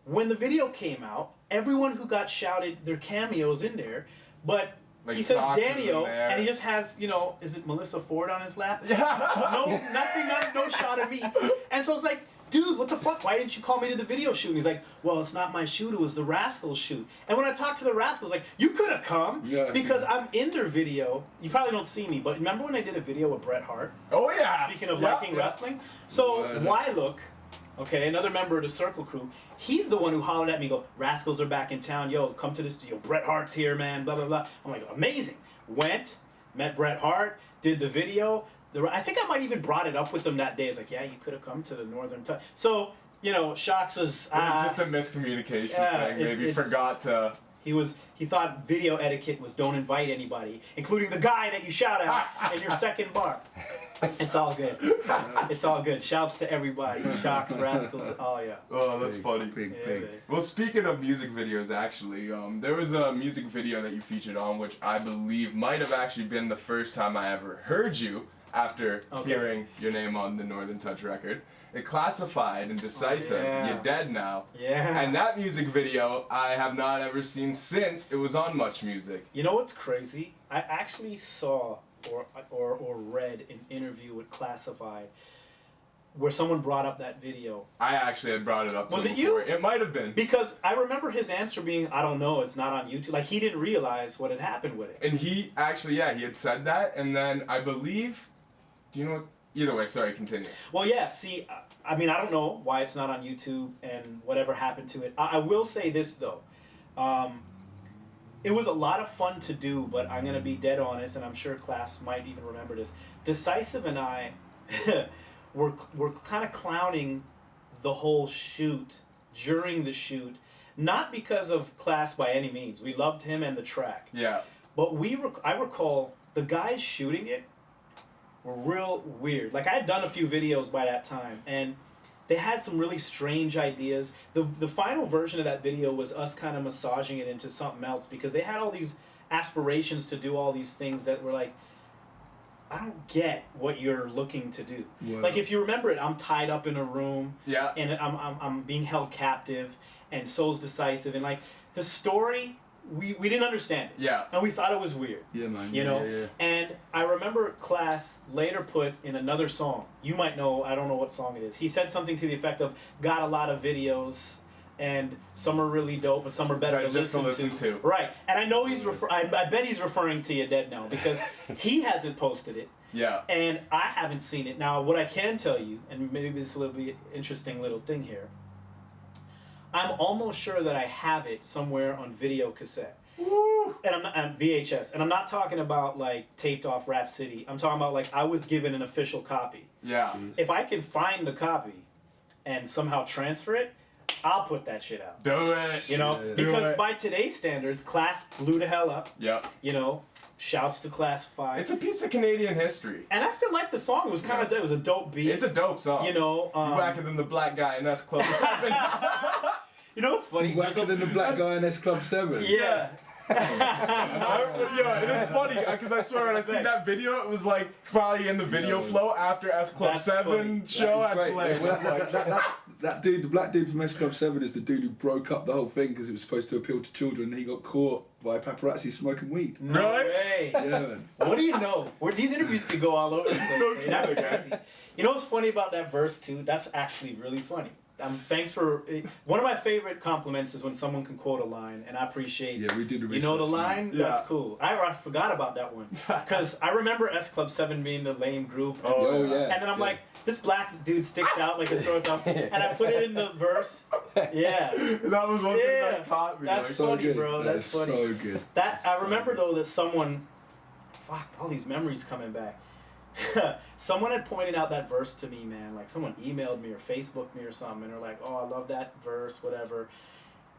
when the video came out, everyone who got shouted their cameos in there, but like he says Danio, and he just has, is it Melissa Ford on his lap? No shot of me. And so it's like, dude, what the fuck? Why didn't you call me to the video shoot? And he's like, well, it's not my shoot, it was the Rascals shoot. And when I talked to the Rascals, like, you could have come, because I'm in their video. You probably don't see me, but remember when I did a video with Bret Hart? Oh, yeah. Speaking of liking wrestling? So, Wylook, another member of the Circle Crew, he's the one who hollered at me, go, Rascals are back in town, yo, come to this, Bret Hart's here, man, blah, blah, blah. I'm like, amazing. Went, met Bret Hart, did the video. I think I might even brought it up with them that day. It's like, yeah, you could have come to the Northern Touch. So, Shocks was... just a miscommunication thing. Maybe forgot to... He thought video etiquette was don't invite anybody, including the guy that you shout out in your second bar. It's all good. It's all good. Shouts to everybody. Shocks, Rascals, oh yeah. Oh, that's funny. Big. Well, speaking of music videos, actually, there was a music video that you featured on, which I believe might have actually been the first time I ever heard you after hearing your name on the Northern Touch record. It classified and decisive. You're dead now. Yeah. And that music video I have not ever seen since it was on Much Music. You know what's crazy? I actually saw or read an interview with Classified where someone brought up that video. I actually had brought it up. Was it before. you? It might have been. Because I remember his answer being, I don't know, it's not on YouTube. Like, he didn't realize what had happened with it. And he actually, he had said that, and then I believe, do you know what? Either way, sorry, continue. Well, yeah, see, I mean, I don't know why it's not on YouTube and whatever happened to it. I will say this, though. It was a lot of fun to do, but I'm going to be dead honest, and I'm sure Class might even remember this. Decisive and I were kind of clowning the whole shoot, during the shoot, not because of Class by any means. We loved him and the track. Yeah. But I recall the guys shooting it were real weird. Like, I had done a few videos by that time, and they had some really strange ideas. The final version of that video was us kind of massaging it into something else, because they had all these aspirations to do all these things that were like, I don't get what you're looking to do. Wow. Like, if you remember it, I'm tied up in a room, Yeah. and I'm being held captive, and Soul's decisive, and like the story, we didn't understand it. Yeah. And we thought it was weird. Yeah, man. You know? Yeah. And I remember Class later put in another song, you might know, I don't know what song it is. He said something to the effect of, got a lot of videos, and some are really dope, but some are better Right, to just to listen listen to. Right. And I know he's I bet he's referring to You Dead Now, because he hasn't posted it. Yeah. And I haven't seen it. Now, what I can tell you, and maybe this will be an interesting little thing here, I'm almost sure that I have it somewhere on video cassette. Woo. And I'm VHS. And I'm not talking about like taped off Rap City. I'm talking about like I was given an official copy. Yeah. If I can find the copy and somehow transfer it, I'll put that shit out. Do it. You know? Yeah. Because Do it. by today's standards, Class blew the hell up. Yep. You know? Shouts to Classified. It's a piece of Canadian history. And I still like the song. It was kind of, it was a dope beat. It's a dope song. You know, You're whacker than the black guy in S Club 7. you know what's funny? Whacker than the black guy in S Club 7. Yeah. Yeah, and it's funny because I swear when I seen that video, it was like probably in the video flow after S Club That's 7 funny. show That I is great. played. Well, that dude, the black dude from S Club 7 is the dude who broke up the whole thing because it was supposed to appeal to children, and he got caught by paparazzi smoking weed. No Really? way. Yeah, man. What do you know? Where these interviews could go all over the place. No That's kidding, crazy. You know what's funny about that verse too? That's actually really funny. Thanks for one of my favorite compliments is when someone can quote a line, and I appreciate. Yeah, we did the You know the research, line? Yeah. That's cool. I forgot about that one because I remember S Club 7 being the lame group. Oh, yeah. And then I'm yeah. like, this black dude sticks out like a sore thumb, and I put it in the verse. Yeah. That was one thing Yeah. that caught me. That's like, so funny, good. bro. That That's is funny. so good. That That's I so remember good. though that someone, fuck, all these memories coming back. Someone had pointed out that verse to me, man. Like someone emailed me or Facebooked me or something, and they're like, "Oh, I love that verse, whatever,"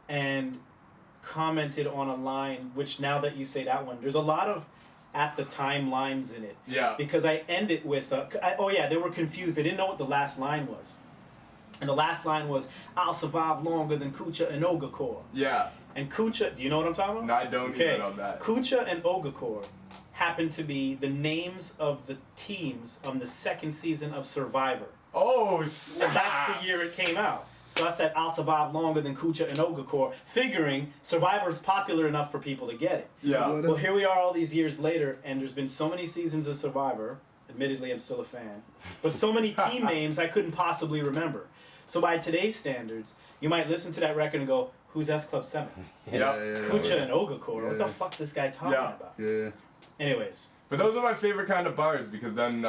and commented on a line. Which now that you say that one, there's a lot of at the time lines in it. Yeah. Because I end it with, oh yeah, they were confused. They didn't know what the last line was. And the last line was, "I'll survive longer than Kucha and Ogakor." Yeah. And Kucha, do you know what I'm talking about? No, I don't even know that. Kucha and Ogakor happen to be the names of the teams on the second season of Survivor. Oh, And that's the year it came out. So I said, "I'll survive longer than Kucha and Ogakor," figuring Survivor's popular enough for people to get it. Yeah. Well, here we are all these years later, and there's been so many seasons of Survivor. Admittedly, I'm still a fan. But so many team names I couldn't possibly remember. So by today's standards, you might listen to that record and go, "Who's S Club 7? Yeah. Kucha and Ogakor? What the Yeah. fuck's this guy talking Yeah. about?" Yeah. Anyways. But those are my favorite kind of bars because then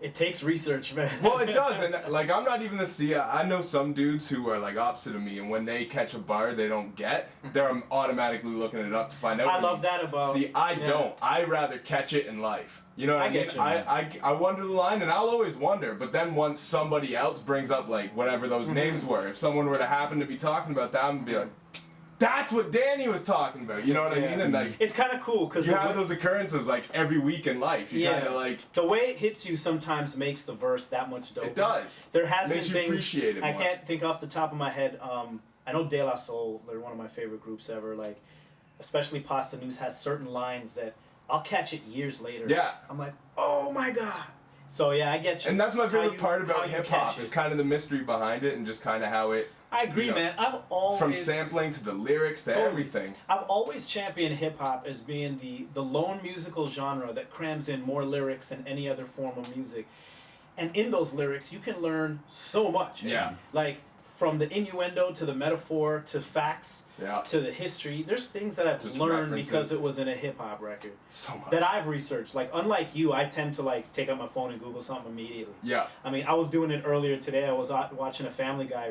It takes research, man. well, it does, and like I'm not even I know some dudes who are like opposite of me, and when they catch a bar they don't get, they're automatically looking it up to find out. I what love it that means. about. See, I yeah. don't. I rather catch it in life. You know what I, I mean? get you, I wonder the line, and I'll always wonder. But then once somebody else brings up like whatever those names were, if someone were to happen to be talking about that, I'm gonna be like, "That's what Danny was talking about." You know what I Yeah. mean? And like. It's kind of cool because You have those occurrences like every week in life. You kind of like the way it hits you sometimes makes the verse that much dope. it does. There has Makes been you things appreciate it I more. can't think off the top of my head. I know De La Soul. They're one of my favorite groups ever. Like, especially Pasta News has certain lines that I'll catch it years later. Yeah. I'm like, oh my god. So yeah, I get you. And that's my How favorite you- part how about you hip catch hop it. is kind of the mystery behind it and just kind of how it I agree, you know, man. I've always from sampling to the lyrics to Totally. everything. I've always championed hip hop as being the lone musical genre that crams in more lyrics than any other form of music. And in those lyrics, you can learn so much. Yeah. Like from the innuendo to the metaphor to facts Yeah. to the history. There's things that I've Just learned references. because it was in a hip hop record So much. that I've researched. Like unlike you, I tend to like take out my phone and Google something immediately. Yeah. I mean, I was doing it earlier today. I was watching a Family Guy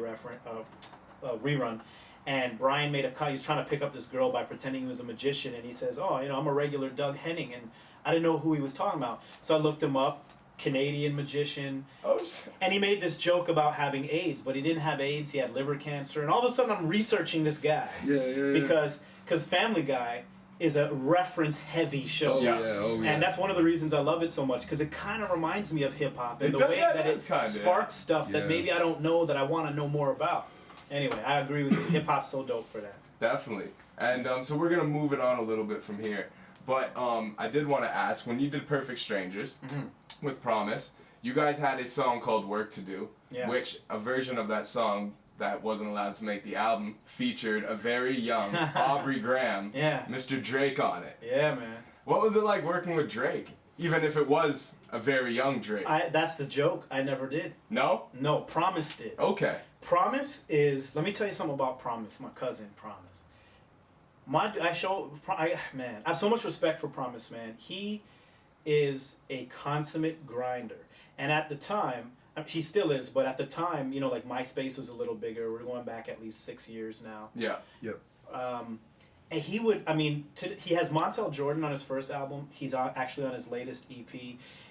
rerun, and Brian made a cut. He was trying to pick up this girl by pretending he was a magician, and he says, "Oh, you know, I'm a regular Doug Henning," and I didn't know who he was talking about. So I looked him up, Canadian magician. Oh shit. And he made this joke about having AIDS, but he didn't have AIDS. He had liver cancer. And all of a sudden, I'm researching this guy. Yeah. Because Family Guy is a reference-heavy show. Oh yeah. And that's one of the reasons I love it so much, because it kind of reminds me of hip-hop in the way that it sparks stuff that maybe I don't know that I want to know more about. Anyway, I agree with you. Hip-hop's so dope for that. Definitely. And so we're going to move it on a little bit from here. But I did want to ask, when you did Perfect Strangers with Promise, you guys had a song called Work to Do, which a version of that song that wasn't allowed to make the album featured a very young Aubrey Graham, Mr. Drake on it. Yeah, man. What was it like working with Drake? Even if it was a very young Drake. That's the joke. I never did. No? No, Promise did. Okay. Promise is, let me tell you something about Promise, my cousin Promise. I have so much respect for Promise, man. He is a consummate grinder. And at the time, he still is, but at the time, you know, like MySpace was a little bigger. We're going back at least 6 years now. Yeah. Yep. And he would, he has Montel Jordan on his first album. He's actually on his latest EP.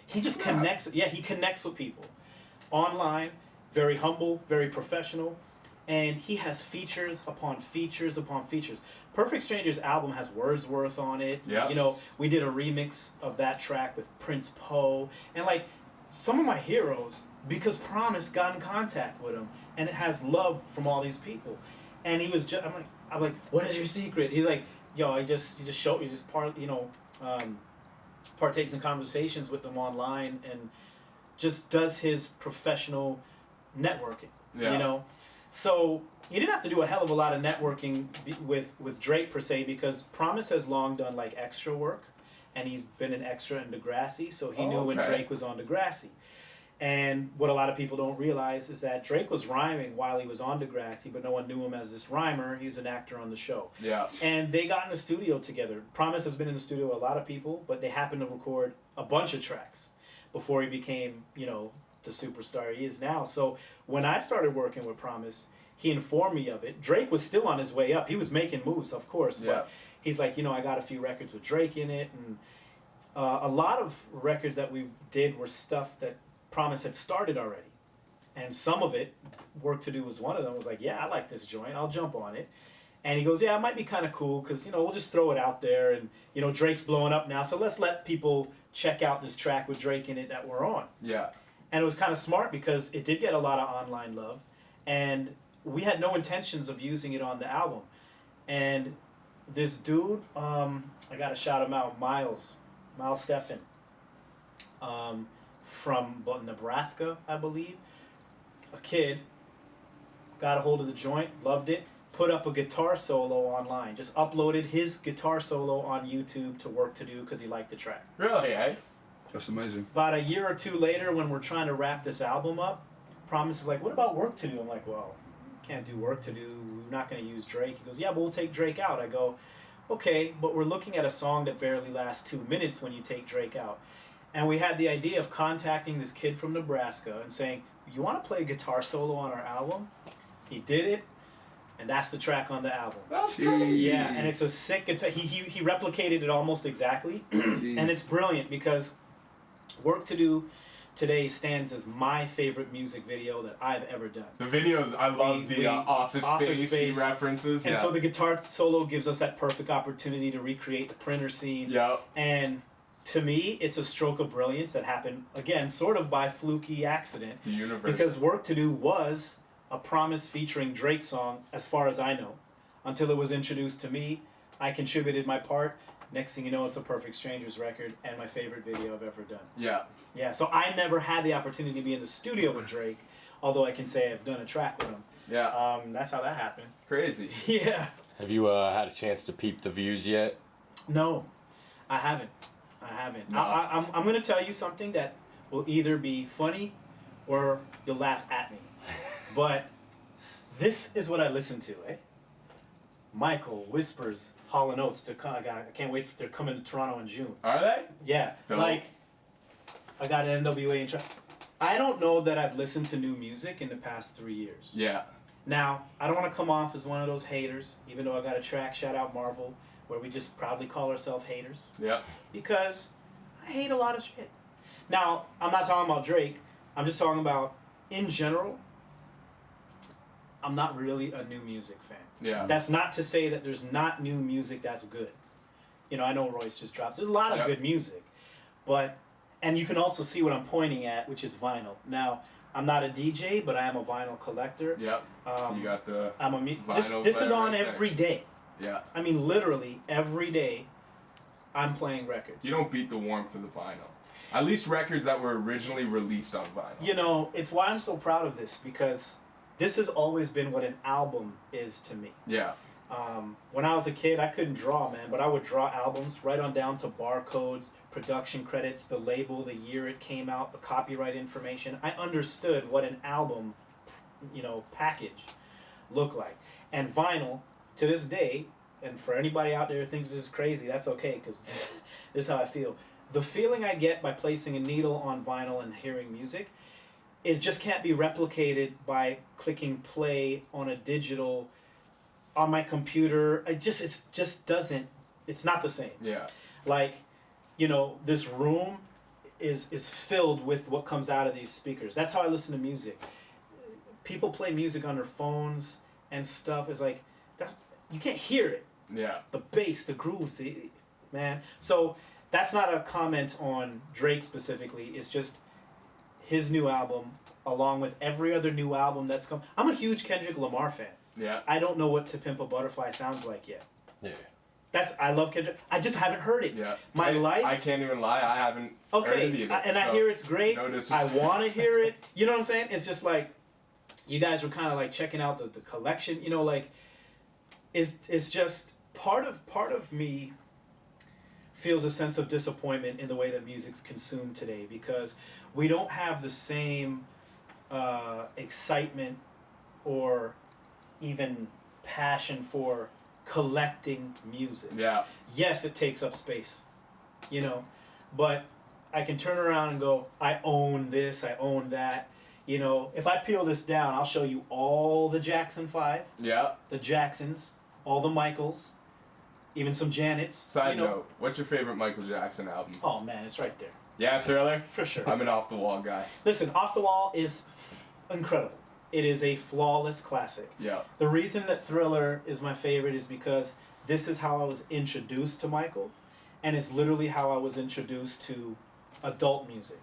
He just connects, he connects with people. Online, very humble, very professional. And he has features upon features upon features. Perfect Strangers album has Wordsworth on it. Yeah. You know, we did a remix of that track with Prince Poe. And like, some of my heroes, because Promise got in contact with him, and it has love from all these people. And he was just, I'm like, what is your secret? He's like, yo, you just partakes in conversations with them online and just does his professional networking. Yeah. You know? So he didn't have to do a hell of a lot of networking with Drake per se, because Promise has long done like extra work, and he's been an extra in Degrassi, so he knew when Drake was on Degrassi. And what a lot of people don't realize is that Drake was rhyming while he was on Degrassi, but no one knew him as this rhymer. He was an actor on the show. Yeah. And they got in the studio together. Promise has been in the studio with a lot of people, but they happened to record a bunch of tracks before he became, you know, the superstar he is now. So when I started working with Promise, he informed me of it. Drake was still on his way up. He was making moves, of course, but he's like, you know, I got a few records with Drake in it, and a lot of records that we did were stuff that Promise had started already. And some of it, Work to Do was one of them, was like, yeah, I like this joint, I'll jump on it. And he goes, yeah, it might be kind of cool, because, you know, we'll just throw it out there, and, you know, Drake's blowing up now, so let's let people check out this track with Drake in it that we're on. Yeah. And it was kind of smart, because it did get a lot of online love, and we had no intentions of using it on the album. And this dude, I gotta shout him out, Miles Steffen, from Nebraska, I believe. A kid got a hold of the joint, loved it, put up a guitar solo online, just uploaded his guitar solo on YouTube to Work to Do because he liked the track. Really, eh? That's amazing. About a year or two later, when we're trying to wrap this album up, Promise is like, what about Work to Do? I'm like, well, can't do Work to Do, we're not going to use Drake. He goes, yeah, but we'll take Drake out. I go, okay, but we're looking at a song that barely lasts 2 minutes when you take Drake out. And we had the idea of contacting this kid from Nebraska and saying, you want to play a guitar solo on our album? He did it, and that's the track on the album. That's crazy. Yeah, and it's a sick guitar. He replicated it almost exactly, and it's brilliant because Work to Do today stands as my favorite music video that I've ever done. The videos, I love the Office Space references. And so the guitar solo gives us that perfect opportunity to recreate the printer scene. Yep. And to me, it's a stroke of brilliance that happened, again, sort of by fluky accident. The universe. Because Work to Do was a Promise featuring Drake song, as far as I know. Until it was introduced to me, I contributed my part. Next thing you know, it's a Perfect Strangers record and my favorite video I've ever done. Yeah. Yeah, so I never had the opportunity to be in the studio with Drake, although I can say I've done a track with him. Yeah. That's how that happened. Crazy. Yeah. Have you had a chance to peep the views yet? No, I haven't. No. I'm going to tell you something that will either be funny or you'll laugh at me. But this is what I listen to, eh? Michael whispers Hall & Oates to come. I can't wait for they're coming to Toronto in June. Are they? Yeah. Dope. Like, I got an NWA in I don't know that I've listened to new music in the past 3 years. Yeah. Now, I don't want to come off as one of those haters, even though I got a track, shout out Marvel, where we just proudly call ourselves haters. Yeah. Because I hate a lot of shit. Now, I'm not talking about Drake. I'm just talking about, in general, I'm not really a new music fan. Yeah. That's not to say that there's not new music that's good. You know, I know Royce just drops. There's a lot of good music. But, and you can also see what I'm pointing at, which is vinyl. Now, I'm not a DJ, but I am a vinyl collector. Yep. You got the vinyl. This is on every day. Yeah. I mean, literally every day, I'm playing records. You don't beat the warmth of the vinyl. At least records that were originally released on vinyl. You know, it's why I'm so proud of this, because this has always been what an album is to me. Yeah. When I was a kid, I couldn't draw, man, but I would draw albums right on down to barcodes, production credits, the label, the year it came out, the copyright information. I understood what an album, you know, package looked like. And vinyl, to this day, and for anybody out there who thinks this is crazy, that's okay, because this is how I feel. The feeling I get by placing a needle on vinyl and hearing music, it just can't be replicated by clicking play on a digital, on my computer. It just doesn't, it's not the same. Yeah. Like, you know, this room is filled with what comes out of these speakers. That's how I listen to music. People play music on their phones and stuff. It's like, you can't hear it. Yeah. The bass, the grooves, man. So that's not a comment on Drake specifically. It's just his new album, along with every other new album that's come. I'm a huge Kendrick Lamar fan. Yeah. I don't know what To Pimp a Butterfly sounds like yet. Yeah. I love Kendrick. I just haven't heard it. Yeah. I can't even lie. I haven't heard it either. I hear it's great. No I want to hear it. You know what I'm saying? It's just like, you guys were kind of like checking out the collection. You know, like, it's just part of me feels a sense of disappointment in the way that music's consumed today, because we don't have the same excitement or even passion for collecting music. Yeah. Yes, it takes up space, you know, but I can turn around and go, I own this, I own that. You know, if I peel this down, I'll show you all the Jackson 5, Yeah. the Jacksons, all the Michaels, even some Janets. Side note, what's your favorite Michael Jackson album? Oh man, it's right there. Yeah, Thriller? For sure. I'm an Off the Wall guy. Listen, Off the Wall is incredible. It is a flawless classic. Yeah. The reason that Thriller is my favorite is because this is how I was introduced to Michael, and it's literally how I was introduced to adult music.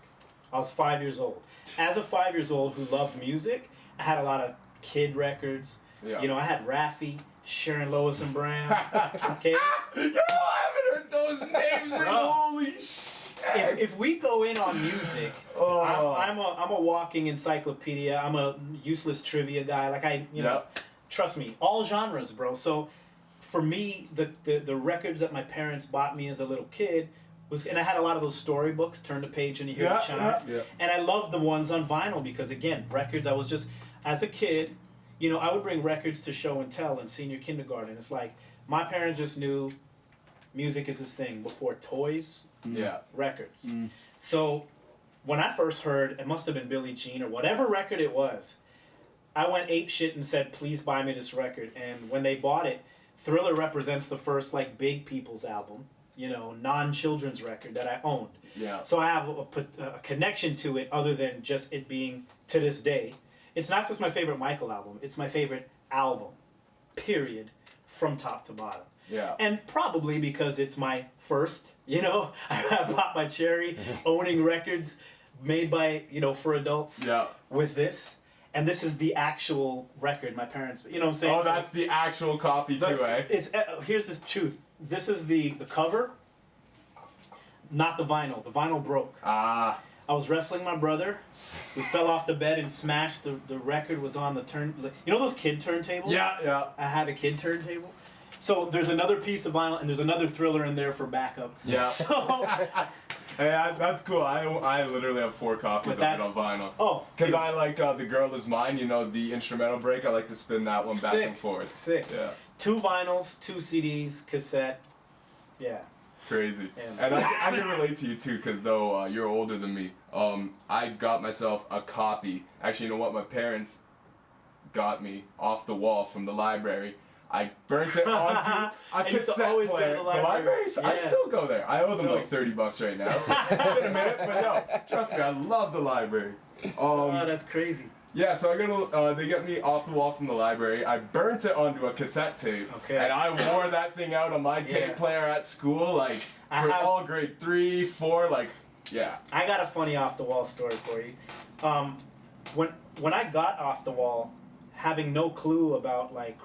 I was 5 years old. As a 5 years old who loved music, I had a lot of kid records. Yeah. You know, I had Raffi, Sharon Lois and Bram. Okay? Yo, I haven't heard those names in Bro. holy shit. If we go in on music, I'm a walking encyclopedia. I'm a useless trivia guy. Like you know, trust me, all genres, bro. So for me, the records that my parents bought me as a little kid was, and I had a lot of those storybooks. Turn the page and you hear the chime. Yeah. And I loved the ones on vinyl because again, records. I was just as a kid, you know, I would bring records to show and tell in senior kindergarten. It's like my parents just knew music is this thing before toys. Yeah. Records. So when I first heard, it must have been Billie Jean or whatever record it was, I went ape shit and said, please buy me this record. And when they bought it, Thriller represents the first like big people's album, you know, non-children's record that I owned. Yeah. So I have a connection to it other than just it being to this day. It's not just my favorite Michael album, it's my favorite album, period, from top to bottom. Yeah. And probably because it's my first, you know, I popped my cherry owning records made by, you know, for adults with this. And this is the actual record my parents, you know what I'm saying? Oh, that's the actual copy too, eh? It's here's the truth. This is the cover, not the vinyl. The vinyl broke. Ah. I was wrestling my brother. We fell off the bed and smashed the record was on the turn. You know those kid turntables? Yeah, yeah. I had a kid turntable. So there's another piece of vinyl and there's another Thriller in there for backup. Yeah. So Hey, that's cool. I literally have 4 copies of it on vinyl. Oh. Because I like The Girl Is Mine, you know, the instrumental break. I like to spin that one back and forth. Sick. Yeah. 2 vinyls, 2 CDs, cassette. Yeah. Crazy. Yeah. And I can relate to you too, because though you're older than me, I got myself a copy. Actually, you know what? My parents got me Off the Wall from the library. I burnt it onto a I used to cassette always go to player. the library. I Yeah. still go there. I owe them Yo. like $30 right now. So it's been a minute, but no, trust me, I love the library. Oh, that's crazy. Yeah, so they got me off the wall from the library. I burnt it onto a cassette tape, Okay. and I wore that thing out on my tape Yeah. player at school, like I for have- all grade 3, 4, like yeah. I got a funny off the wall story for you. When I got off the wall, having no clue about like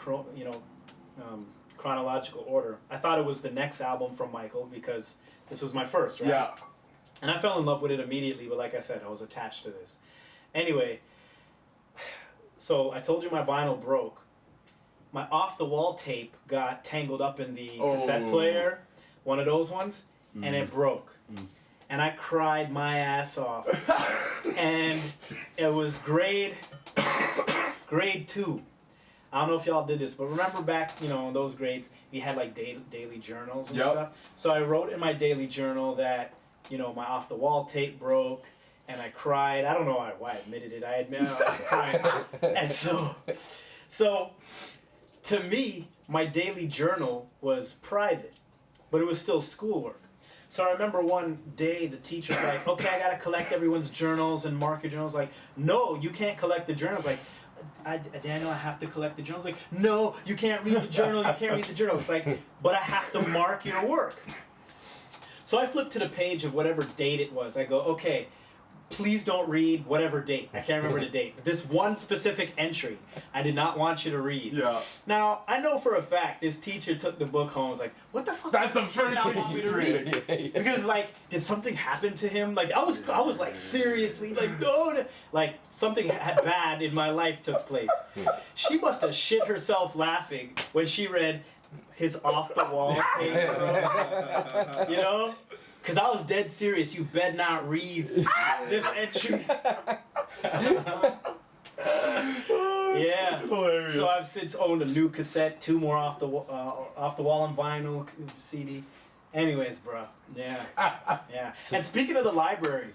chronological order, I thought it was the next album from Michael because this was my first, right? Yeah. And I fell in love with it immediately, but like I said, I was attached to this. Anyway, so I told you my vinyl broke. My off the wall tape got tangled up in the cassette player, one of those ones, and it broke. And I cried my ass off. And it was grade 2. I don't know if y'all did this, but remember back, in those grades, we had like daily journals and stuff. So I wrote in my daily journal that, my off the wall tape broke, and I cried. I don't know why I admitted it. I admit I was crying. And so to me, my daily journal was private, but it was still schoolwork. So I remember one day the teacher's like, okay, I gotta collect everyone's journals and mark your journals. Like, no, you can't collect the journals. Like, Daniel, I have to collect the journals. Like, no, you can't read the journal. You can't read the journal. It's like, but I have to mark your work. So I flipped to the page of whatever date it was. I go, okay, please don't read whatever date. I can't remember the date. But this one specific entry, I did not want you to read. Yeah. Now, I know for a fact this teacher took the book home and was like, what the fuck? That's the did you first not thing want me he's to read? Because, like, did something happen to him? Like, I was like, seriously, like, no. Like, something bad in my life took place. She must have shit herself laughing when she read his off-the-wall tape, bro. Because I was dead serious. You bet not read this entry. Yeah. Hilarious. So I've since owned a new cassette, 2 more off the wall and vinyl CD. Anyways, bro. Yeah. Yeah. And speaking of the library,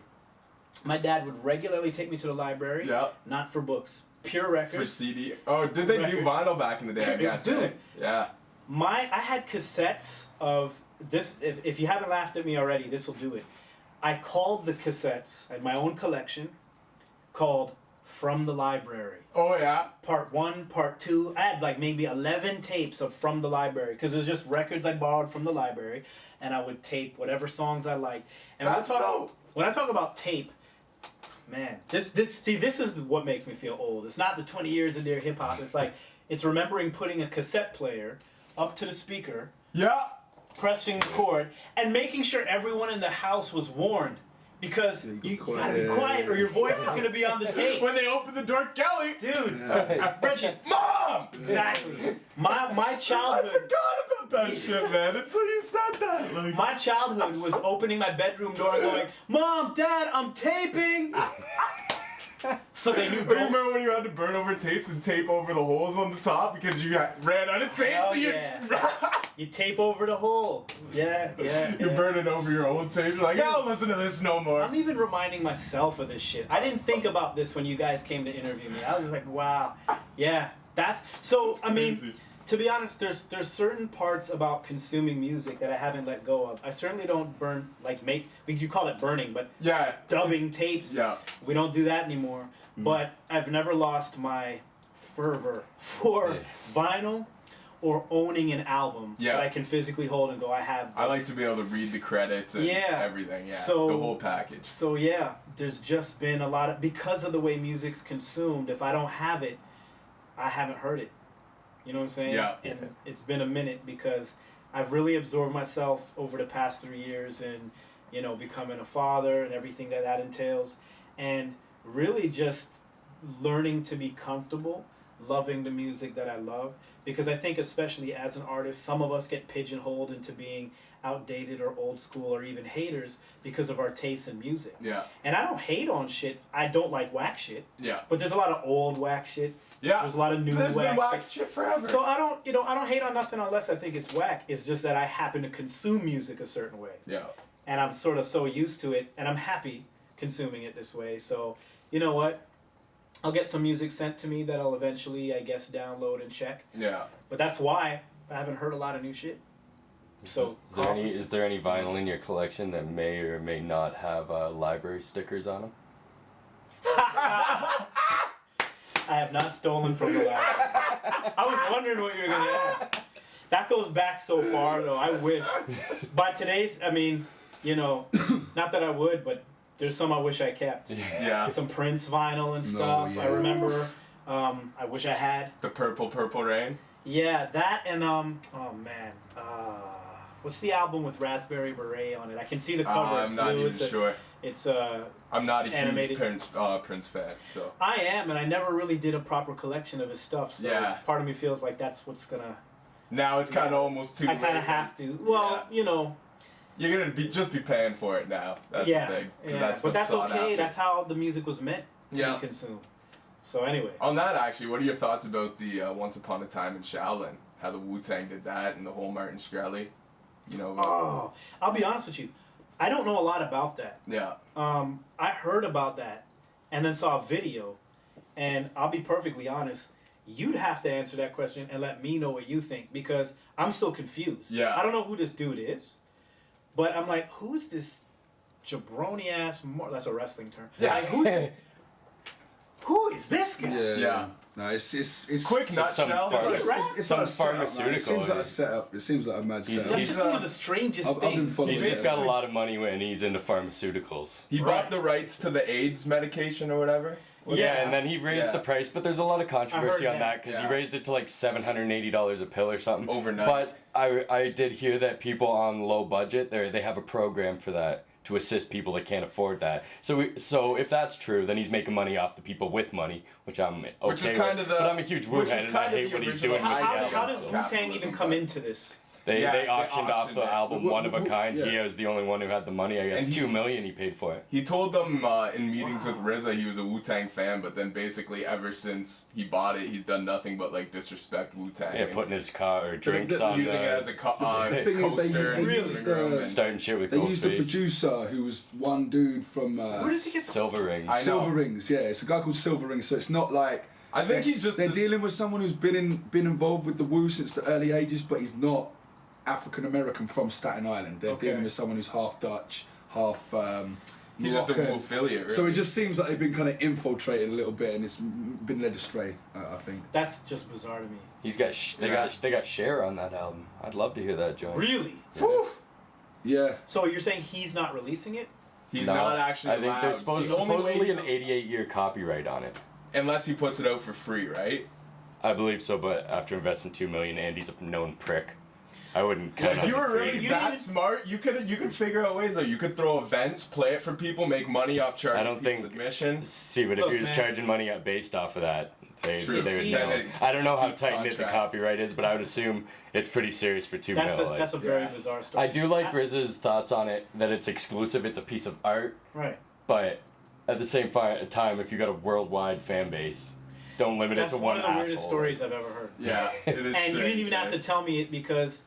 my dad would regularly take me to the library. Yeah. Not for books. Pure records. For CD. Oh, did they do Records. vinyl back in the day? I guess. Dude. Eh? Yeah. I had cassettes of this. If you haven't laughed at me already, this will do it. I called the cassettes. I had my own collection called From the Library. Oh yeah. Part 1, Part 2. I had like maybe 11 tapes of From the Library because it was just records I borrowed from the library, and I would tape whatever songs I liked. And That's dope. when I talk about tape, man, this is what makes me feel old. It's not the 20 years of dear hip hop. It's like it's remembering putting a cassette player up to the speaker, Yeah. pressing record, and making sure everyone in the house was warned. Because you gotta be quiet or your voice is gonna be on the tape. When they open the door, Kelly. Dude, Reggie, Mom. exactly. My I childhood, forgot about that shit, man. Until you said that. Like. my childhood was opening my bedroom door and going, Mom, Dad, I'm taping. So they knew. Do you remember when you had to burn over tapes and tape over the holes on the top because you ran out of tape? Oh, So you You tape over the hole. Yeah. you're burning over your old tapes. You're like, Dude. I don't listen to this no more. I'm even reminding myself of this shit. I didn't think about this when you guys came to interview me. I was just like, wow, yeah, that's so. I mean, crazy. to be honest, there's certain parts about consuming music that I haven't let go of. I certainly don't burn you call it burning, but Yeah. dubbing tapes. Yeah. We don't do that anymore. But I've never lost my fervor for vinyl or owning an album Yeah. that I can physically hold and go, I have this. I like to be able to read the credits and Yeah. everything. Yeah. So- the whole package. So yeah, there's just been a lot of, because of the way music's consumed, if I don't have it, I haven't heard it. You know what I'm saying? Yeah. And it's been a minute because I've really absorbed myself over the past 3 years in, becoming a father and everything that entails. And really just learning to be comfortable, loving the music that I love. Because I think especially as an artist, some of us get pigeonholed into being outdated or old school or even haters because of our tastes in music. Yeah. And I don't hate on shit. I don't like whack shit. Yeah. But there's a lot of old whack shit. Yeah. There's a lot of new There's been whack whack shit. shit forever. So I don't hate on nothing unless I think it's whack. It's just that I happen to consume music a certain way. yeah. And I'm sort of so used to it, and I'm happy consuming it this way. So, you know what? I'll get some music sent to me that I'll eventually, I guess, download and check. Yeah. But that's why I haven't heard a lot of new shit. So Is there any vinyl in your collection that may or may not have library stickers on them? I have not stolen from the lab. I was wondering what you were going to ask. That goes back so far, though. I wish. By today's, I mean, you know, not that I would, but there's some I wish I kept. Yeah. Some Prince vinyl and stuff. yeah. I remember. I wish I had. The Purple Rain. Yeah, that and oh man, what's the album with Raspberry Beret on it? I can see the cover. It's I'm not blue. even sure. It's I'm not a animated. huge Prince fan, so. I am, and I never really did a proper collection of his stuff. So Yeah. part of me feels like that's what's gonna. Now it's kind of almost too I late. kind of have to. Well, you know. You're gonna just be paying for it now. That's Yeah, the thing. 'Cause yeah. But that's sought okay. after. That's how the music was meant to Yeah. be consumed. So anyway. On that, actually, what are your thoughts about the Once Upon a Time in Shaolin? How the Wu-Tang did that and the whole Martin Shkreli? You know. Oh, I'll be honest with you. I don't know a lot about that. Yeah. I heard about that and then saw a video, and I'll be perfectly honest, you'd have to answer that question and let me know what you think, because I'm still confused. Yeah. I don't know who this dude is, but I'm like, who's this jabroni ass? That's a wrestling term. Yeah. Like, who's this? Who is this guy? Yeah. No, it's Quick Just some nutshell. pharma- it's Some like a setup, man. pharmaceutical. It seems like a setup. It seems like a mad He's- setup. That's just one of the strangest I've been things. following He's just got a lot of money when he's into pharmaceuticals. He Right. bought the rights to the AIDS medication or whatever. Yeah, and then he raised Yeah. the price, but there's a lot of controversy heard on that. that because Yeah. he raised it to like $780 a pill or something Overnight. But I did hear that people on low budget, they have a program for that to assist people that can't afford that. So if that's true, then he's making money off the people with money, which I'm okay Which is kind with. of the. But I'm a huge Wu which is head, and I kind of hate the what he's original doing with How, the how album. does so. Wu-Tang even come into this? They Yeah, they auctioned off auctioned the it. album One of a Kind. Yeah. He was the only one who had the money. I guess And he- $2 million he paid for it. He told them in meetings with RZA he was a Wu-Tang fan, but then basically ever since he bought it, he's done nothing but like disrespect Wu-Tang. Yeah, and putting his car or drinks the- on using it as a The thing is, coaster and they Really? used, room and- starting shit with they used the Ghostface. producer who was one dude from Where does he get the Silver Rings. I know. Silver Rings. Yeah, it's a guy called Silver Rings. So it's not like I think he's just they're this- dealing with someone who's been involved with the Wu since the early ages, but he's not African American from Staten Island. They're Okay. dealing with someone who's half Dutch, half. He's just a Moroccan. Wu affiliate. Really. So it just seems like they've been kind of infiltrated a little bit, and it's been led astray. I think. That's just bizarre to me. He's got Yeah. they got Cher on that album. I'd love to hear that, Joe. Really? Whew. Yeah. So you're saying he's not releasing it? He's No, not actually I think allowed. there's The only way supposedly he's- an 88-year copyright on it. unless he puts it out for free, right? I believe so, but after investing $2 million, Andy's a known prick. I wouldn't count If on you it were for really free. that smart, you could figure out ways though. You could throw events, play it for people, make money off charging I don't people think- admission. See, but if Look, he was man. charging money based off of that, they True. would Yeah, know. they- I don't know how keep tight knit the contract. copyright is, but I would assume it's pretty serious for $2 million. That's a very Yeah. bizarre story. I do like RZA's thoughts on it, that it's exclusive, it's a piece of art, Right. but at the same time, if you got a worldwide fan base, don't limit That's it to one one of the asshole. weirdest stories I've ever heard. Yeah, it is. And you didn't even strange, have to right? tell me it, because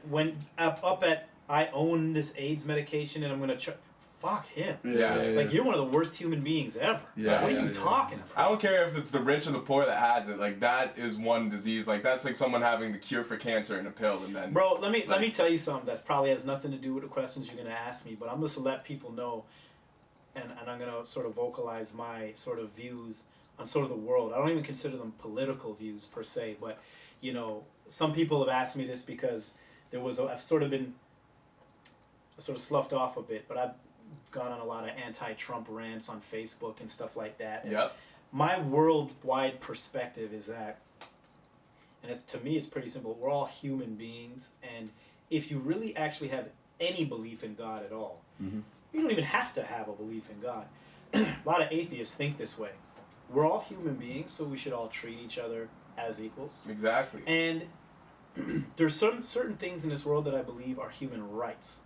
when up at I own this AIDS medication and I'm gonna fuck him. Yeah. Like, you're one of the worst human beings ever. Yeah, What are yeah, you yeah. talking about? I don't care if it's the rich or the poor that has it. Like that is one disease. Like that's like someone having the cure for cancer in a pill, and then Bro, let me tell you something that probably has nothing to do with the questions you're gonna ask me, but I'm just to let people know, and I'm gonna sort of vocalize my sort of views on sort of the world. I don't even consider them political views per se, but you know, some people have asked me this because I've sort of sloughed off a bit, but I've gone on a lot of anti-Trump rants on Facebook and stuff like that. Yep. My worldwide perspective is that, and to me it's pretty simple, we're all human beings, and if you really actually have any belief in God at all, you don't even have to have a belief in God. A lot of atheists think this way. We're all human beings, so we should all treat each other as equals. Exactly. And there's certain things in this world that I believe are human rights.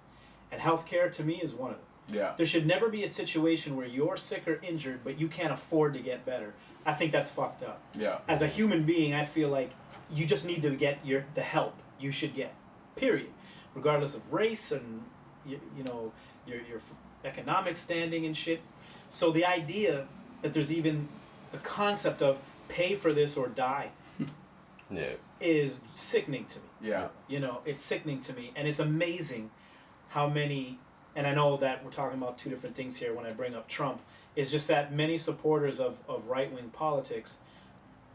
And healthcare, to me, is one of them. Yeah. There should never be a situation where you're sick or injured, but you can't afford to get better. I think that's fucked up. Yeah. As a human being, I feel like you just need to get the help you should get, period. Regardless of race and, you know, your economic standing and shit. So the idea that there's even the concept of pay for this or die Yeah. is sickening to me. Yeah. You know, it's sickening to me, and it's amazing how many. And I know that we're talking about two different things here when I bring up Trump. It's just that many supporters of right-wing politics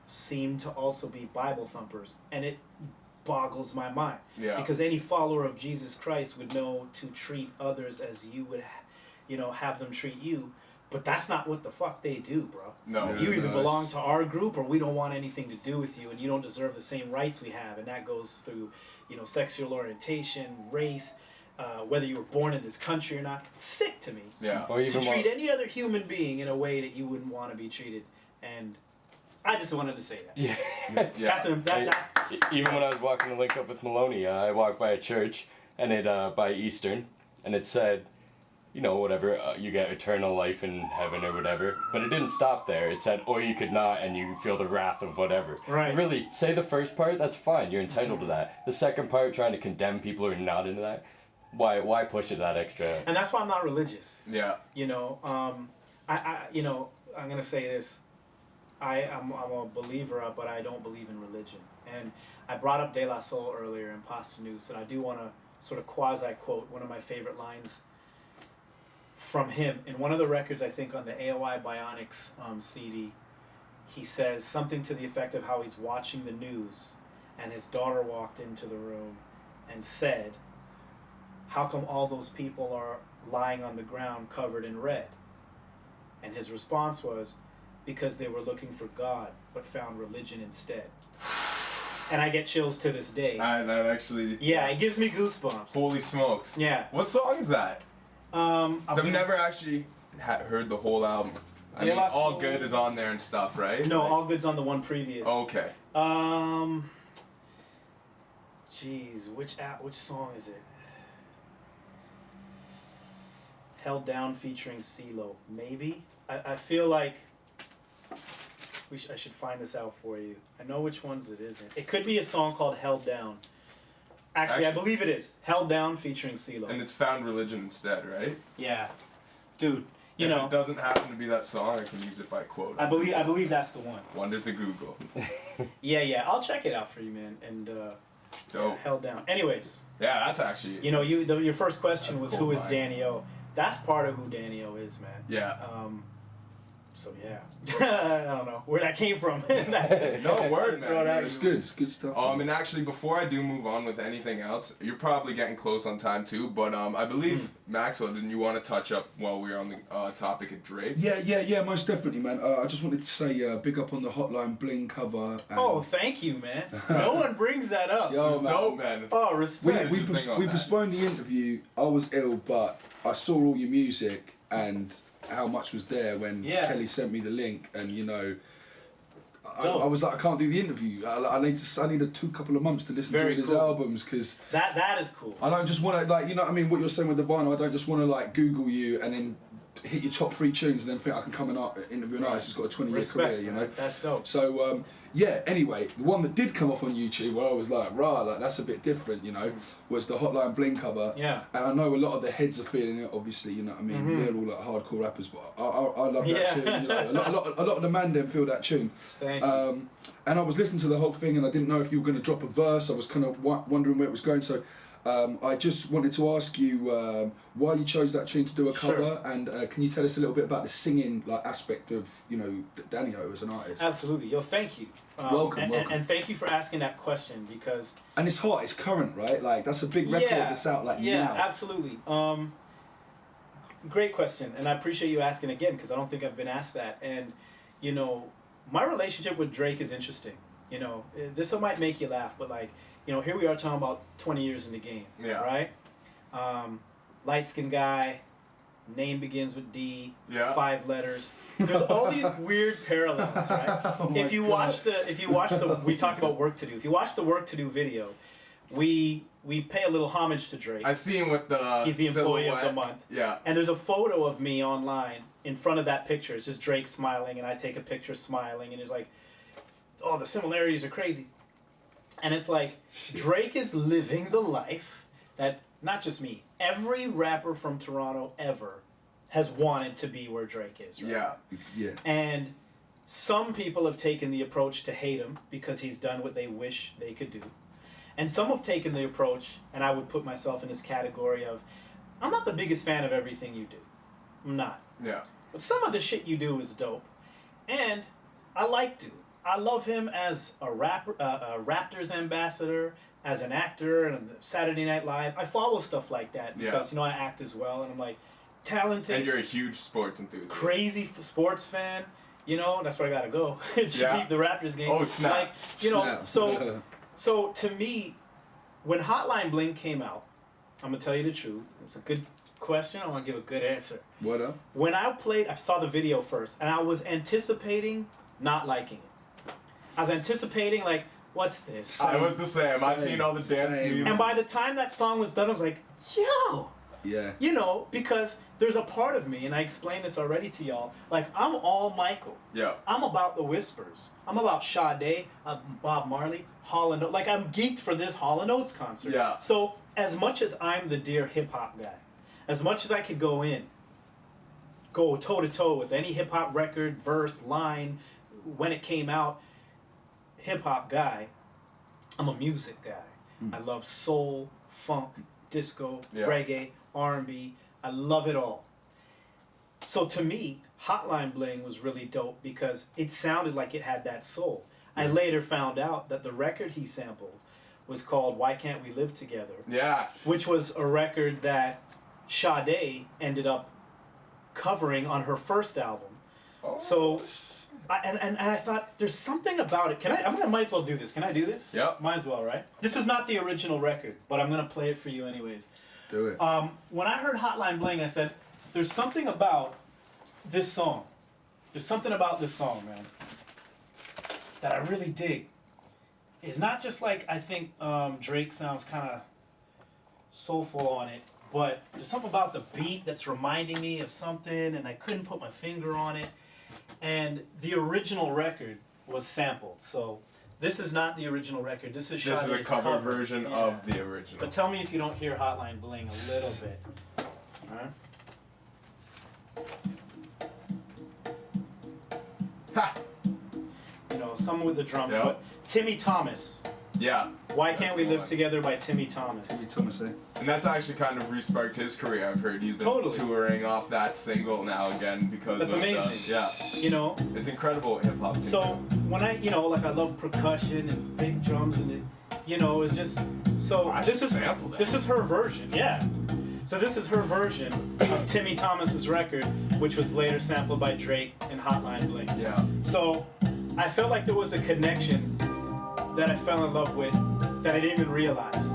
seem to also be Bible thumpers, and it boggles my mind. Yeah. Because any follower of Jesus Christ would know to treat others as you would, have them treat you. But that's not what the fuck they do, bro. No. You either belong to our group or we don't want anything to do with you, and you don't deserve the same rights we have. And that goes through, sexual orientation, race, whether you were born in this country or not. It's sick to me. Yeah. Or even To treat any other human being in a way that you wouldn't want to be treated. And I just wanted to say that. Yeah. That's Even when I was walking to link up with Maloney, I walked by a church, and it by Eastern, and it said, whatever, you get eternal life in heaven or whatever. But it didn't stop there. It said, or you could not, and you feel the wrath of whatever. Right. Really, say the first part, that's fine. You're entitled to that. The second part, trying to condemn people who are not into that, why push it that extra? And that's why I'm not religious. Yeah. I'm gonna say this. I'm a believer, but I don't believe in religion. And I brought up De La Soul earlier in Pasta News, and I do want to sort of quasi-quote one of my favorite lines from him. In one of the records, I think on the AOI Bionics CD, he says something to the effect of how he's watching the news, and his daughter walked into the room and said, "How come all those people are lying on the ground covered in red?" And his response was, "Because they were looking for God, but found religion instead." And I get chills to this day. That actually. Yeah, it gives me goosebumps. Holy smokes. Yeah. What song is that? I've mean, never actually heard the whole album. I mean, All Good is on there and stuff, right? No, All Good's on the one previous. Okay. Jeez, which song is it? Held Down featuring CeeLo. Maybe? I feel like I should find this out for you. I know which ones it isn't. It could be a song called Held Down. Actually, I believe it is. Held Down featuring CeeLo. And it's Found Religion instead, right? Yeah. Dude, if it doesn't happen to be that song, I can use it by quote. I believe that's the one. Wonders of Google. Yeah. I'll check it out for you, man. And Dope. Held Down. Anyways. Yeah, that's actually. Your first question That's was cool, who is Mike. Danny O. That's part of who Danny O is, man. Yeah. So yeah, I don't know where that came from. No word, man. It's good. It's good stuff. And actually, before I do move on with anything else, you're probably getting close on time too. But I believe Maxwell, didn't you want to touch up while we were on the topic of Drake? Yeah, most definitely, man. I just wanted to say big up on the Hotline Bling cover. And Oh, thank you, man. No one brings that up. Yo, It's dope, man. Oh, respect. we What did you think on that? postponed the interview. I was ill, but I saw all your music and how much was there when Kelly sent me the link, and I was like, I can't do the interview. I need a couple of months to listen to all his albums, because that is cool. I don't just want to what I mean, what you're saying with the vinyl. I don't just want to Google you and then hit your top 3 tunes and then think I can come and interview an artist who's got a 20-year career. That's dope. So anyway, the one that did come up on YouTube where I was like, that's a bit different, was the Hotline Bling cover. Yeah. And I know a lot of the heads are feeling it, obviously, you know what I mean? We're all hardcore rappers, but I love that tune. A lot of the man them feel that tune. Thank you. And I was listening to the whole thing and I didn't know if you were going to drop a verse. I was kind of wondering where it was going. So I just wanted to ask you why you chose that tune to do a cover, and can you tell us a little bit about the singing aspect of Danny O as an artist? Absolutely. Yo, thank you. Welcome. And thank you for asking that question, because And it's hot, it's current, right? That's a big record that's out now. Absolutely. Great question, and I appreciate you asking again, because I don't think I've been asked that. And my relationship with Drake is interesting. This one might make you laugh, but here we are talking about 20 years in the game, right? Light-skinned guy, name begins with D, 5 letters. There's all these weird parallels, right? If you watch the, we talked about Work to Do. If you watch the Work to Do video, we pay a little homage to Drake. I see him with the He's the employee of the month. Yeah. And there's a photo of me online in front of that picture. It's just Drake smiling, and I take a picture smiling, and it's like, oh, the similarities are crazy. And it's like, Drake is living the life that, not just me, every rapper from Toronto ever has wanted to be where Drake is, right? Yeah. And some people have taken the approach to hate him because he's done what they wish they could do. And some have taken the approach, and I would put myself in this category of, I'm not the biggest fan of everything you do. I'm not. Yeah. But some of the shit you do is dope. And I like to. I love him as a rapper, a Raptors ambassador, as an actor, and Saturday Night Live. I follow stuff like that because, I act as well, and I'm like, talented. And you're a huge sports enthusiast. Crazy sports fan. That's where I gotta go. To beat the Raptors game. Oh, snap. Snap. So to me, when Hotline Bling came out, I'm gonna tell you the truth. It's a good question. I want to give a good answer. What up? When I saw the video first, and I was anticipating not liking it. I was anticipating like, what's this? I was the same. I've seen all the dance moves. And by the time that song was done, I was like, yo. Yeah. Because there's a part of me, and I explained this already to y'all, like, I'm all Michael. Yeah. I'm about the whispers. I'm about Sade, Bob Marley, Hall & Oates. Like, I'm geeked for this Hall & Oates concert. Yeah. So, as much as I'm the dear hip-hop guy, as much as I could go toe-to-toe with any hip-hop record, verse, line, when it came out, hip-hop guy, I'm a music guy. I love soul, funk, disco, reggae, R&B. I love it all. So to me, Hotline Bling was really dope because it sounded like it had that soul. I later found out that the record he sampled was called Why Can't We Live Together? Yeah. Which was a record that Sade ended up covering on her first album. Oh. So, I thought there's something about it. Might as well do this. Can I do this? Yep. Might as well, right? This is not the original record, but I'm gonna play it for you anyways. Do it. When I heard Hotline Bling, I said, there's something about this song. There's something about this song, man, that I really dig. It's not just like, I think Drake sounds kind of soulful on it, but there's something about the beat that's reminding me of something, and I couldn't put my finger on it. And the original record was sampled, so this is not the original record. This is Sade's a cover version of the original. But tell me if you don't hear Hotline Bling a little bit. Alright? Ha! Some with the drums, Yep. but Timmy Thomas. Yeah. Why Can't We Live one. Together by Timmy Thomas. Timmy Thomas, eh? And that's actually kind of re-sparked his career. I've heard he's been touring off that single now again because That's of amazing. yeah. It's incredible hip hop. So when I I love percussion and big drums and it, it's just so this is her version. Yeah. So this is her version of Timmy Thomas's record, which was later sampled by Drake and Hotline Bling. Yeah. So I felt like there was a connection that I fell in love with that I didn't even realize.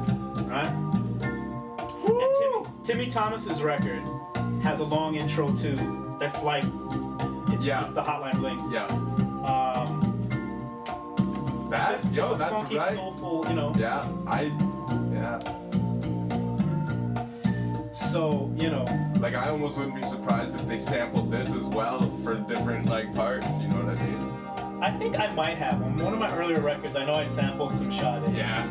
Right? And Timmy Thomas's record has a long intro too. That's like it's the Hotline Bling. Yeah. Just a that's funky, right. soulful, Yeah. So, Like I almost wouldn't be surprised if they sampled this as well for different parts. You know what I mean? I think I might have. On one of my earlier records, I know I sampled some Sade. Yeah.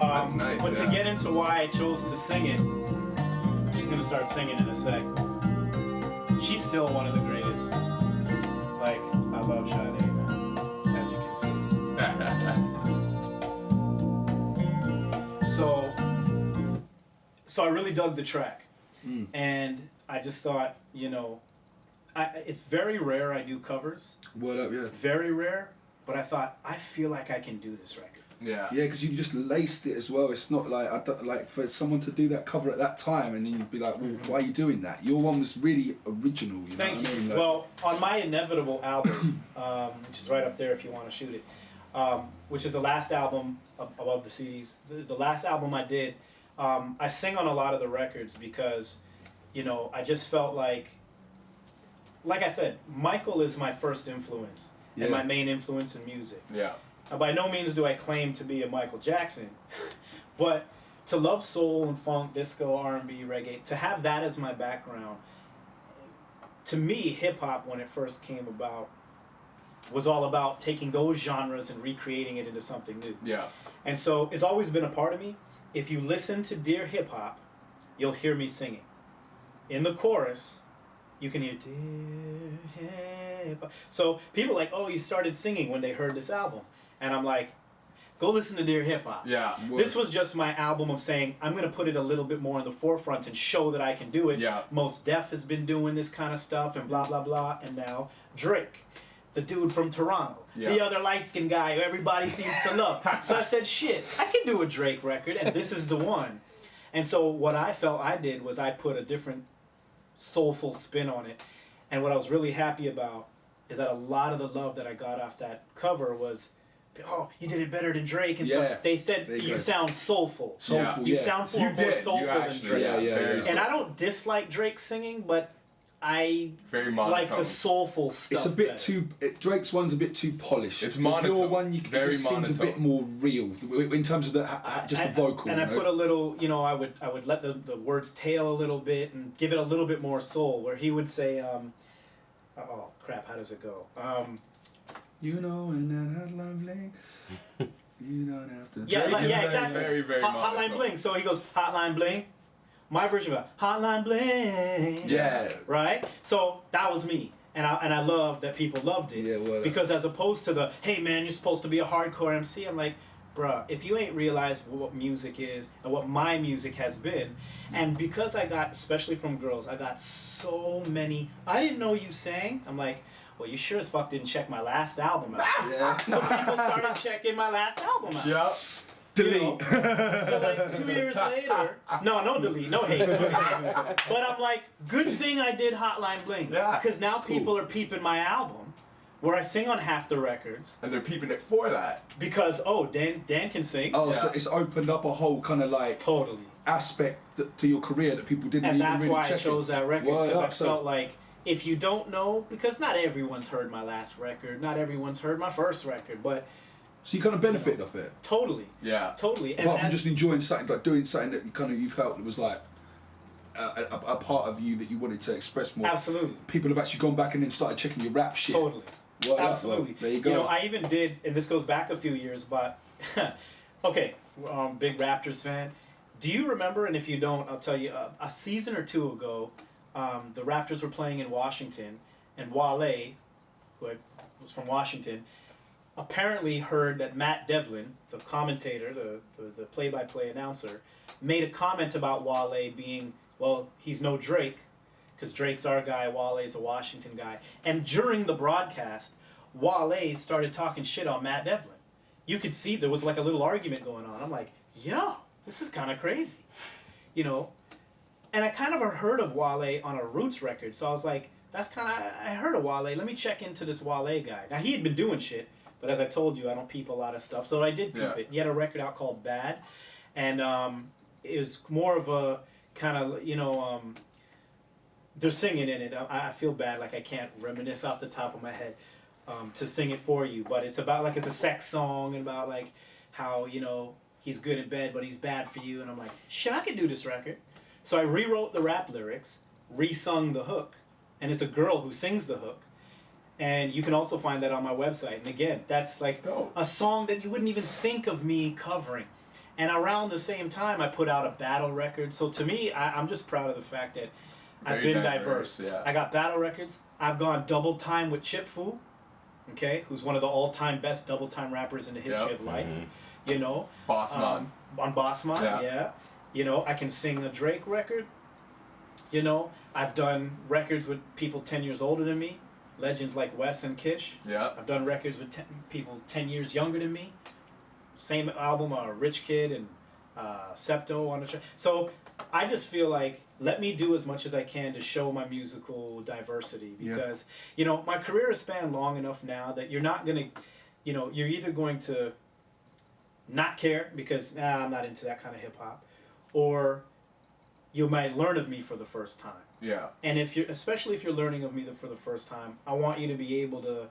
That's nice. But to get into why I chose to sing it, she's gonna start singing in a sec. She's still one of the greatest. Like, I love Sade, man, as you can see. So I really dug the track, and I just thought, it's very rare I do covers. What up, yeah. Very rare, but I thought, I feel like I can do this record. Yeah. Yeah, because you just laced it as well. It's not like for someone to do that cover at that time, and then you'd be like, well, why are you doing that? Your one was really original. Thank you. Well, on my Inevitable album, which is right up there if you want to shoot it, which is the last album above the CDs, the last album I did, I sing on a lot of the records because, I just felt like I said, Michael is my first influence and my main influence in music. Yeah. Now, by no means do I claim to be a Michael Jackson, but to love soul and funk, disco, R&B, reggae, to have that as my background, to me, hip-hop, when it first came about, was all about taking those genres and recreating it into something new. Yeah. And so it's always been a part of me. If you listen to Dear Hip Hop, you'll hear me singing. In the chorus, you can hear Dear Hip Hop. So people are like, oh, you started singing when they heard this album. And I'm like, go listen to Dear Hip Hop. Yeah. This was just my album of saying, I'm going to put it a little bit more in the forefront and show that I can do it. Yeah. Mos Def has been doing this kind of stuff and blah, blah, blah. And now Drake, the dude from Toronto, the other light-skinned guy who everybody seems to love. So I said, shit, I can do a Drake record, and this is the one. And so what I felt I did was I put a different soulful spin on it. And what I was really happy about is that a lot of the love that I got off that cover was, oh, you did it better than Drake and stuff. They said you sound soulful. You sound more soulful than Drake. And I don't dislike Drake singing, but I like the soulful stuff. It's a bit too. Drake's one's a bit too polished. It's monotone. Your one, it just seems a bit more real in terms of the the vocal. And I put a little, I would let the words tail a little bit and give it a little bit more soul. Where he would say, oh crap, how does it go? You know, and that hotline bling. You don't have to. Yeah, exactly. Very, very Hotline bling. So he goes, hotline bling. My version of it, hotline bling. Yeah. Right? So that was me. And I love that people loved it. Yeah, whatever. Because as opposed to the, hey man, you're supposed to be a hardcore MC, I'm like, bruh, if you ain't realized what music is and what my music has been, and because I got, especially from girls, I got so many, I didn't know you sang. I'm like, well, you sure as fuck didn't check my last album out. Yeah. So people started checking my last album out. Yeah. Delete. So like 2 years later, no delete, no hate. But I'm like, good thing I did Hotline Bling. Yeah. Because now people are peeping my album, where I sing on half the records. And they're peeping it for that. Because, oh, Dan can sing. Oh, so it's opened up a whole kind of like Totally. aspect to your career that people didn't And even that's really why check I chose that record. Word Because I up, so- felt like, if you don't know, because not everyone's heard my last record, not everyone's heard my first record, but So you kind of benefited off it. totally. Yeah. Totally. And Apart from that's- just enjoying something, like doing something that you felt was like a part of you that you wanted to express more. Absolutely. People have actually gone back and then started checking your rap shit. Totally. Word up, Absolutely. bro. There you go. I even did, and this goes back a few years, but okay, big Raptors fan. Do you remember? And if you don't, I'll tell you. A season or two ago, the Raptors were playing in Washington, and Wale, who was from Washington, apparently heard that Matt Devlin, the commentator, the play-by-play announcer, made a comment about Wale being, well, he's no Drake, because Drake's our guy, Wale's a Washington guy. And during the broadcast, Wale started talking shit on Matt Devlin. You could see there was like a little argument going on. I'm like, yo, this is kind of crazy, And I kind of heard of Wale on a Roots record, so I was like, I heard of Wale. Let me check into this Wale guy. Now, he had been doing shit, but as I told you, I don't peep a lot of stuff. So I did peep it. He had a record out called Bad, and it was more of a kind of, they're singing in it. I feel bad, like I can't reminisce off the top of my head to sing it for you, but it's about, like, it's a sex song, and about, like, how, he's good in bed, but he's bad for you, and I'm like, shit, I can do this record. So I rewrote the rap lyrics, re-sung the hook, and it's a girl who sings the hook. And you can also find that on my website. And again, that's like a song that you wouldn't even think of me covering. And around the same time, I put out a battle record. So to me, I'm just proud of the fact that I've been diverse. Yeah. I got battle records. I've gone double time with Chip Fu, who's one of the all-time best double-time rappers in the history of life. Bossman. On Bossman, yeah. I can sing a Drake record. I've done records with people 10 years older than me. Legends like Wes and Kish. Yeah. I've done records with people 10 years younger than me. Same album, Rich Kid and Septo on the track. So I just feel like, let me do as much as I can to show my musical diversity. Because, my career has spanned long enough now that you're not going to, you're either going to not care because, I'm not into that kind of hip hop, or you might learn of me for the first time. Yeah. And especially if you're learning of me for the first time, I want you to be able to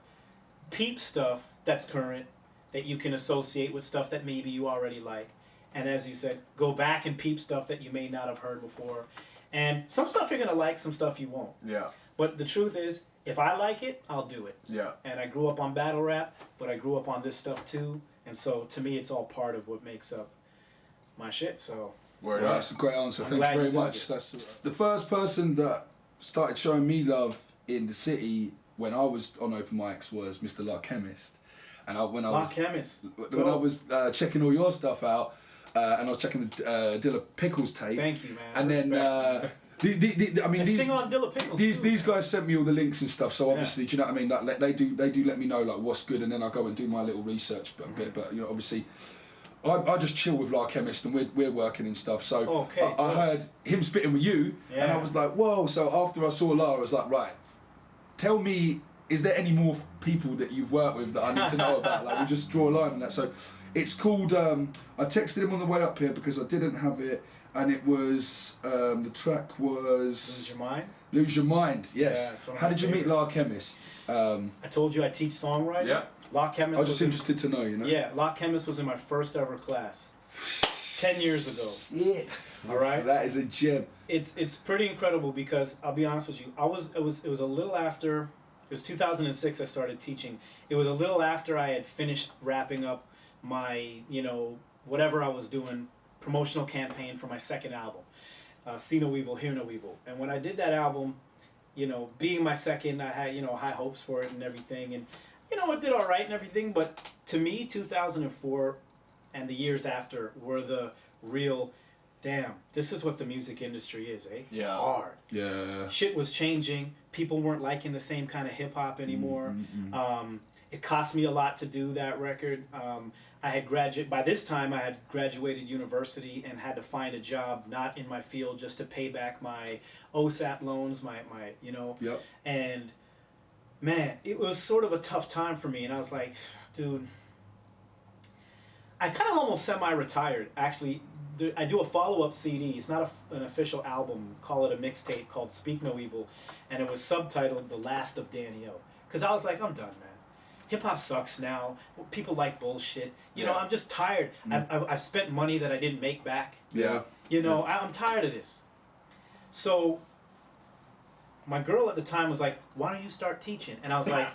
peep stuff that's current, that you can associate with stuff that maybe you already like. And as you said, go back and peep stuff that you may not have heard before. And some stuff you're going to like, some stuff you won't. Yeah. But the truth is, if I like it, I'll do it. Yeah. And I grew up on battle rap, but I grew up on this stuff too. And so to me, it's all part of what makes up my shit. So Word up. That's a great answer. I'm Thank glad you very you dug much. it. That's the first person that started showing me love in the city when I was on open mics was Mr. La Chemist. And when I was checking all your stuff out, and I was checking the Dilla Pickles tape. Thank you, man. And then I mean, sing on Dilla Pickles these guys sent me all the links and stuff. So obviously, do you know what I mean? Like they do let me know like what's good, and then I go and do my little research a bit. But you know, obviously, I just chill with La Chemist, and we're working and stuff. So I heard him spitting with you, and I was like, whoa. So after I saw La, I was like, right, tell me, is there any more people that you've worked with that I need to know about? Like we just draw a line on that. So it's called. I texted him on the way up here because I didn't have it. And it was, the track was... Lose Your Mind? Lose Your Mind, yes. Yeah, how did you meet La Chemist? I told you I teach songwriting. Yeah. La Chemist I was just interested to know, you know? Yeah, La Chemist was in my first ever class. 10 years ago. Yeah. All right? That is a gem. It's pretty incredible because, I'll be honest with you, it was a little after, it was 2006 I started teaching. It was a little after I had finished wrapping up my, you know, whatever I was doing, promotional campaign for my second album, See No Evil, Hear No Evil. And when I did that album, you know, being my second, I had, you know, high hopes for it and everything. And, you know, it did all right and everything. But to me, 2004 and the years after were the real, damn, this is what the music industry is, eh? Yeah. Hard. Yeah. Shit was changing. People weren't liking the same kind of hip-hop anymore. It cost me a lot to do that record. I had by this time I had graduated university and had to find a job not in my field just to pay back my OSAP loans, my you know. Yep. And man, it was sort of a tough time for me, and I was like, dude, I kind of almost semi-retired. Actually, I do a follow-up CD. It's not an official album. Call it a mixtape called Speak No Evil, and it was subtitled The Last of Danny O. Because I was like, I'm done, man. Hip-hop sucks now. People like bullshit. You know, I'm just tired. I've spent money that I didn't make back. Yeah. You know, I'm tired of this. So my girl at the time was like, why don't you start teaching? And I was like,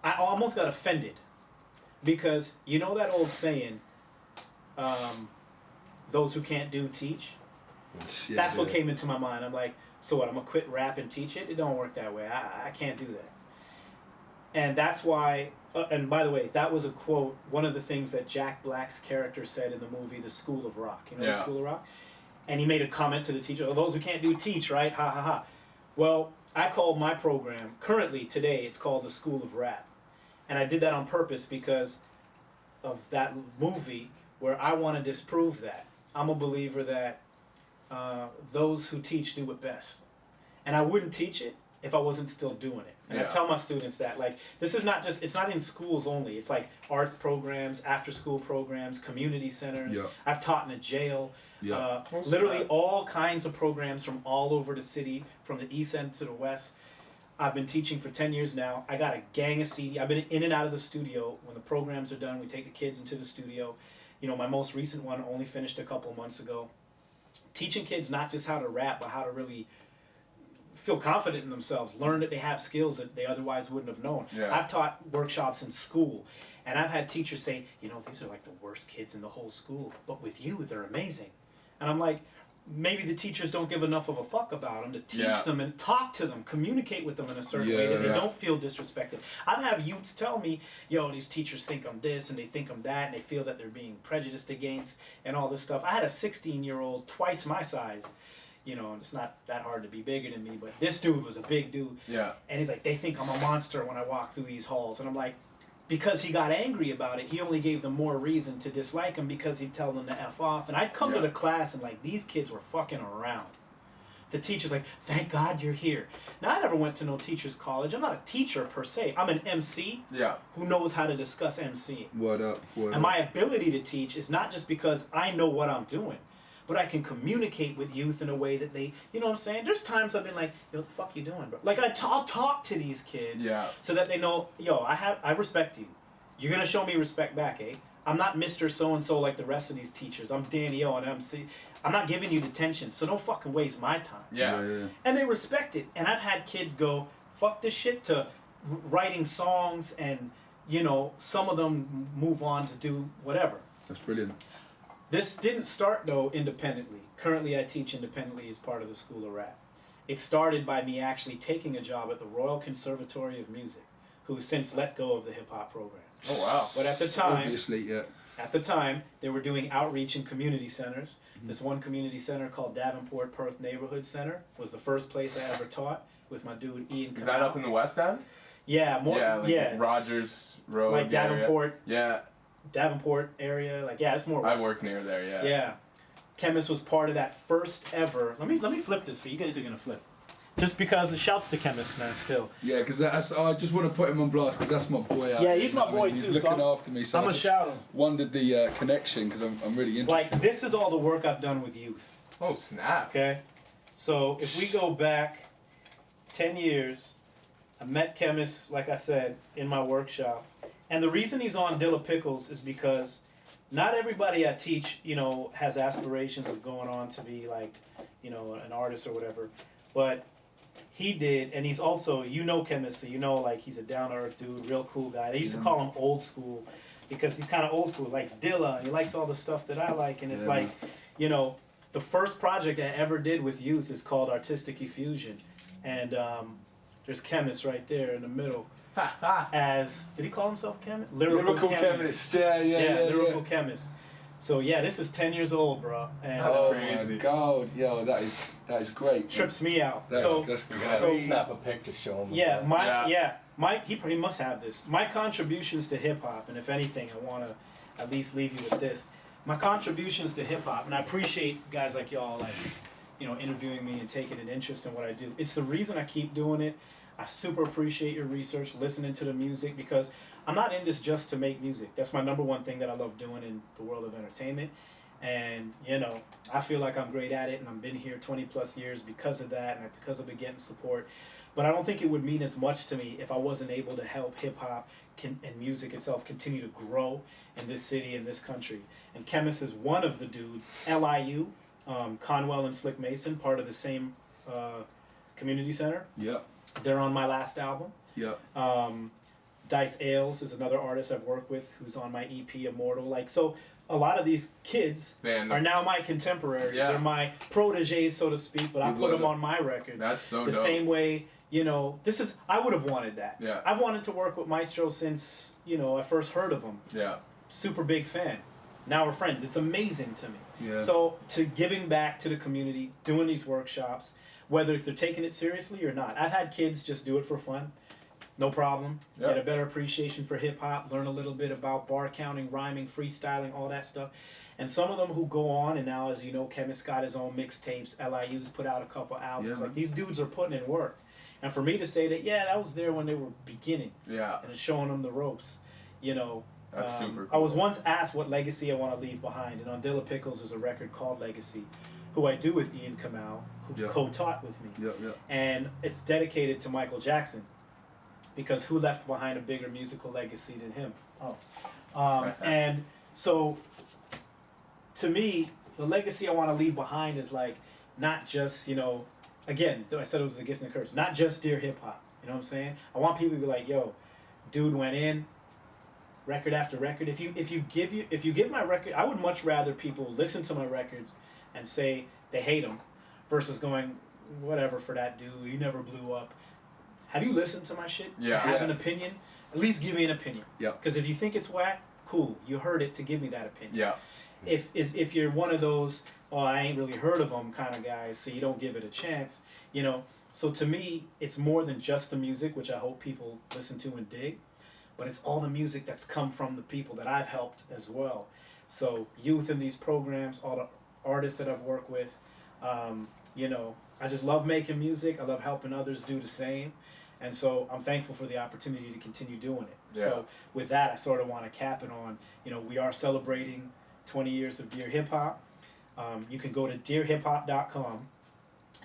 I almost got offended. Because you know that old saying, those who can't do, teach? Yeah, That's what came into my mind. I'm like, so what, I'm going to quit rap and teach it? It don't work that way. I can't do that. And that's why, and by the way, that was a quote, one of the things that Jack Black's character said in the movie The School of Rock. You know The School of Rock? And he made a comment to the teacher, oh, those who can't do, teach, right? Ha, ha, ha. Well, I call my program, currently, today, it's called The School of Rap. And I did that on purpose because of that movie where I want to disprove that. I'm a believer that those who teach do it best. And I wouldn't teach it if I wasn't still doing it. And I tell my students that, like, this is not just, it's not in schools only. It's like arts programs, after school programs, community centers. Yeah. I've taught in a jail. Yeah. Literally all kinds of programs from all over the city, from the east end to the west. I've been teaching for 10 years now. I got a gang of CD. I've been in and out of the studio. When the programs are done, we take the kids into the studio. You know, my most recent one only finished a couple months ago. Teaching kids not just how to rap, but how to really feel confident in themselves, learn that they have skills that they otherwise wouldn't have known. Yeah. I've taught workshops in school, and I've had teachers say, you know, these are like the worst kids in the whole school, but with you, they're amazing. And I'm like, maybe the teachers don't give enough of a fuck about them to teach them and talk to them, communicate with them in a certain way that they don't feel disrespected. I've had youths tell me, yo, these teachers think I'm this and they think I'm that, and they feel that they're being prejudiced against and all this stuff. I had a 16-year-old, twice my size, you know, and it's not that hard to be bigger than me, but this dude was a big dude. Yeah. And he's like, they think I'm a monster when I walk through these halls. And I'm like, because he got angry about it, he only gave them more reason to dislike him because he'd tell them to F off. And I'd come to the class and, like, these kids were fucking around. The teacher's like, thank God you're here. Now, I never went to no teacher's college. I'm not a teacher per se. I'm an MC who knows how to discuss MCing. What up? And my ability to teach is not just because I know what I'm doing, but I can communicate with youth in a way that they, you know what I'm saying? There's times I've been like, yo, what the fuck you doing, bro? Like, I'll talk to these kids so that they know, yo, I respect you. You're going to show me respect back, eh? I'm not Mr. So-and-so like the rest of these teachers. I'm Danny O and MC. I'm not giving you detention, so don't fucking waste my time. Yeah. And they respect it. And I've had kids go, fuck this shit, to writing songs, and, you know, some of them move on to do whatever. That's brilliant. This didn't start, though, independently. Currently, I teach independently as part of the School of Rap. it started by me actually taking a job at the Royal Conservatory of Music, who since let go of the hip hop program. Oh wow! But at the time, Obviously, yeah. At the time, they were doing outreach in community centers. This one community center called Davenport Perth Neighborhood Center was the first place I ever taught with my dude Ian. Is that up in the West End? Yeah, more. Yeah, like it's Rogers Road. like Davenport. Area. Davenport area, like it's more. Yeah, I west. work near there. Yeah. Yeah, Chemist was part of that first ever. Let me flip this for you guys. Are gonna flip, just because it shouts to Chemist, man. Still. Yeah, because I just want to put him on blast because that's my boy. Yeah, he's my boy He's too, looking so after me, so I'm I gonna just shout him. wondered the connection because I'm really interested. Like this is all the work I've done with youth. Oh snap! Okay, so if we go back 10 years, I met Chemist, like I said, in my workshop. And the reason he's on Dilla Pickles is because not everybody I teach, has aspirations of going on to be like, an artist or whatever. But he did, and he's also, Chemist, so like he's a down-to-earth dude, real cool guy. They used to call him old school because he's kind of old school. He likes Dilla, and he likes all the stuff that I like. And it's like, the first project I ever did with youth is called Artistic Effusion. And there's Chemist right there in the middle. Did he call himself Chemist? Lyrical chemist. Yeah, lyrical chemist. So yeah, this is 10 years old, bro. And Oh crazy. my god, yo, that is great. trips me out. That's so good. So snap a pic to show him. he must have this. My contributions to hip hop, and if anything, I want to at least leave you with this. My contributions to hip hop, and I appreciate guys like y'all, like interviewing me and taking an interest in what I do. It's the reason I keep doing it. I super appreciate your research, listening to the music, because I'm not in this just to make music. That's my number one thing that I love doing in the world of entertainment. And, I feel like I'm great at it, and I've been here 20 plus years because of that, and because I've been getting support. But I don't think it would mean as much to me if I wasn't able to help hip hop and music itself continue to grow in this city and this country. And Chemist is one of the dudes. LIU, Conwell and Slick Mason, part of the same community center. Yep. They're on my last album. Yep. Dice Ailes is another artist I've worked with who's on my EP Immortal. So a lot of these kids are now my contemporaries. Yeah. They're my proteges, so to speak, but I put them on my records. That's so the dope. same way, I would have wanted that. Yeah. I've wanted to work with Maestro since, I first heard of him. Yeah. Super big fan. Now we're friends. It's amazing to me. Yeah. So to giving back to the community, doing these workshops, whether they're taking it seriously or not. I've had kids just do it for fun. No problem. Yeah. Get a better appreciation for hip hop, learn a little bit about bar counting, rhyming, freestyling, all that stuff. And some of them who go on, and now, as you know, Chemist got his own mixtapes, LIU's put out a couple albums. Yeah. Like, these dudes are putting in work. And for me to say that, yeah, that was there when they were beginning, Yeah. and it's showing them the ropes, That's super cool. I was once asked what legacy I want to leave behind, and on Dilla Pickles there's a record called Legacy, who I do with Ian Kamau, who Yeah. co-taught with me. Yeah. And it's dedicated to Michael Jackson, because who left behind a bigger musical legacy than him? And so, to me, the legacy I want to leave behind is like, not just, again, I said it was the gifts and the curse, not just Dear Hip Hop, you know what I'm saying? I want people to be like, yo, dude went in, record after record. If you give my record, I would much rather people listen to my records and say they hate them, versus going, whatever for that dude, he never blew up. Have you listened to my shit to Yeah. have an opinion? At least give me an opinion. Yeah. Because if you think it's whack, cool. You heard it to give me that opinion. Yeah. If you're one of those, oh, I ain't really heard of them kind of guys, so you don't give it a chance, So to me, it's more than just the music, which I hope people listen to and dig, but it's all the music that's come from the people that I've helped as well. So youth in these programs, all the artists that I've worked with, I just love making music. I love helping others do the same. And so I'm thankful for the opportunity to continue doing it. Yeah. So with that, I sort of want to cap it on, we are celebrating 20 years of Dear Hip Hop. You can go to dearhiphop.com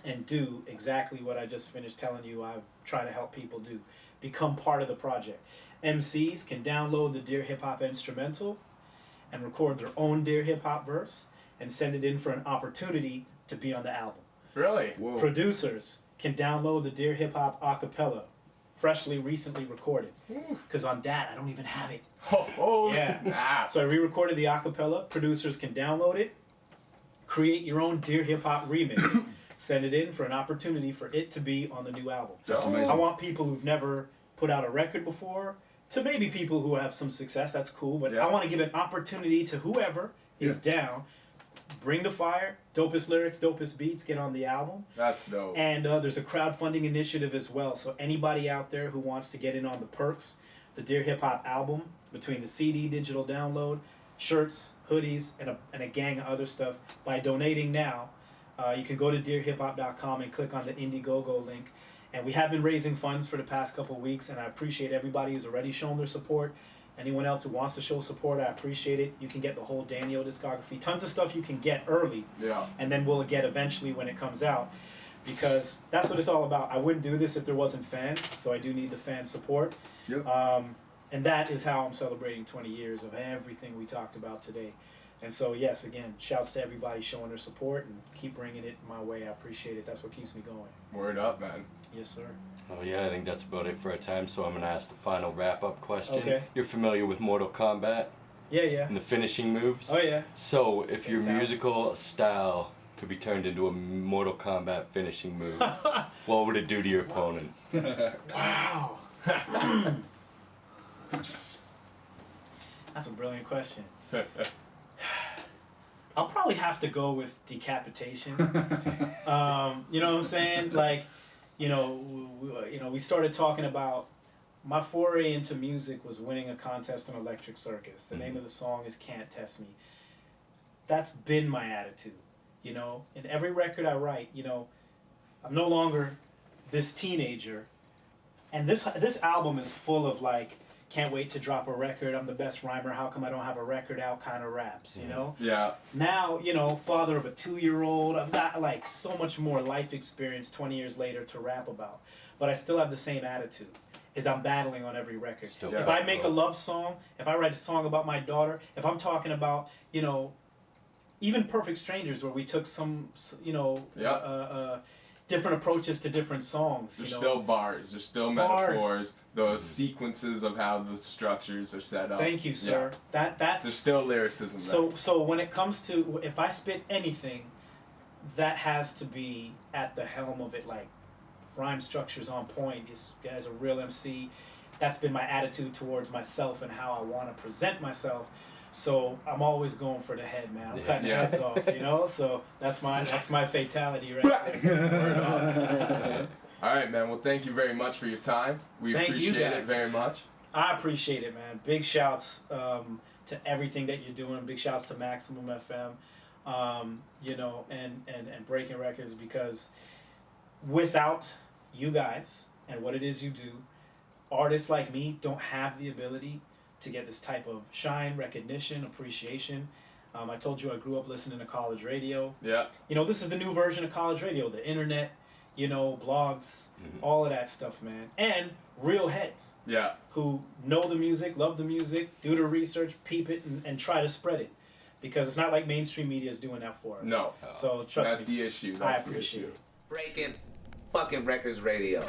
and do exactly what I just finished telling you I try to help people do. Become part of the project. MCs can download the Dear Hip Hop instrumental and record their own Dear Hip Hop verse and send it in for an opportunity to be on the album. Really? Whoa. Producers can download the Dear Hip Hop acapella, recently recorded. Because on that, I don't even have it. Yeah. Snap. So I re-recorded the acapella. Producers can download it, create your own Dear Hip Hop remix, send it in for an opportunity for it to be on the new album. That's amazing. I want people who've never put out a record before, to maybe people who have some success, that's cool, but I want to give an opportunity to whoever is down. Bring the fire, dopest lyrics, dopest beats, get on the album. That's dope. And there's a crowdfunding initiative as well. So anybody out there who wants to get in on the perks, the Dear Hip Hop album, between the CD, digital download, shirts, hoodies, and a gang of other stuff, by donating now, you can go to dearhiphop.com and click on the Indiegogo link. And we have been raising funds for the past couple of weeks, and I appreciate everybody who's already shown their support. Anyone else who wants to show support, I appreciate it. You can get the whole Daniel discography. Tons of stuff you can get early. Yeah. And then we'll get eventually when it comes out. Because that's what it's all about. I wouldn't do this if there wasn't fans, so I do need the fan support. Yep. And that is how I'm celebrating 20 years of everything we talked about today. And so, yes, again, shouts to everybody showing their support and keep bringing it my way. I appreciate it. That's what keeps me going. Word up, man. Yes, sir. Oh yeah, I think that's about it for our time, so I'm going to ask the final wrap-up question. Okay. You're familiar with Mortal Kombat Yeah. and the finishing moves? Oh, yeah. So, if your Fantastic. musical style could be turned into a Mortal Kombat finishing move, what would it do to your opponent? Wow. That's a brilliant question. I'll probably have to go with decapitation. You know what I'm saying? Like, we started talking about my foray into music was winning a contest on Electric Circus. The name of the song is Can't Test Me. That's been my attitude, In every record I write, I'm no longer this teenager. And this album is full of like, can't wait to drop a record, I'm the best rhymer, how come I don't have a record out kind of raps, Yeah. Now, father of a 2-year-old, I've got like so much more life experience 20 years later to rap about. But I still have the same attitude, is I'm battling on every record. Still if I make a love song, if I write a song about my daughter, if I'm talking about, even Perfect Strangers where we took some, different approaches to different songs. There's still bars, there's still metaphors, those sequences of how the structures are set up. Thank you, sir. Yeah. That's There's still lyricism there. So when it comes to, if I spit anything, that has to be at the helm of it, like rhyme structure's on point. As a real MC, that's been my attitude towards myself and how I want to present myself. So I'm always going for the head, man. I'm cutting heads off, So that's my fatality right there. All right, man. Well, thank you very much for your time. We appreciate it very much. I appreciate it, man. Big shouts to everything that you're doing. Big shouts to Maximum FM, and Breaking Records, because without you guys and what it is you do, artists like me don't have the ability to get this type of shine, recognition, appreciation. I told you I grew up listening to college radio. Yeah. This is the new version of college radio, the internet, blogs, all of that stuff, man. And real heads. Yeah. Who know the music, love the music, do the research, peep it, and try to spread it. Because it's not like mainstream media is doing that for us. No. So trust me. That's the issue. I appreciate it. Breaking fucking records radio.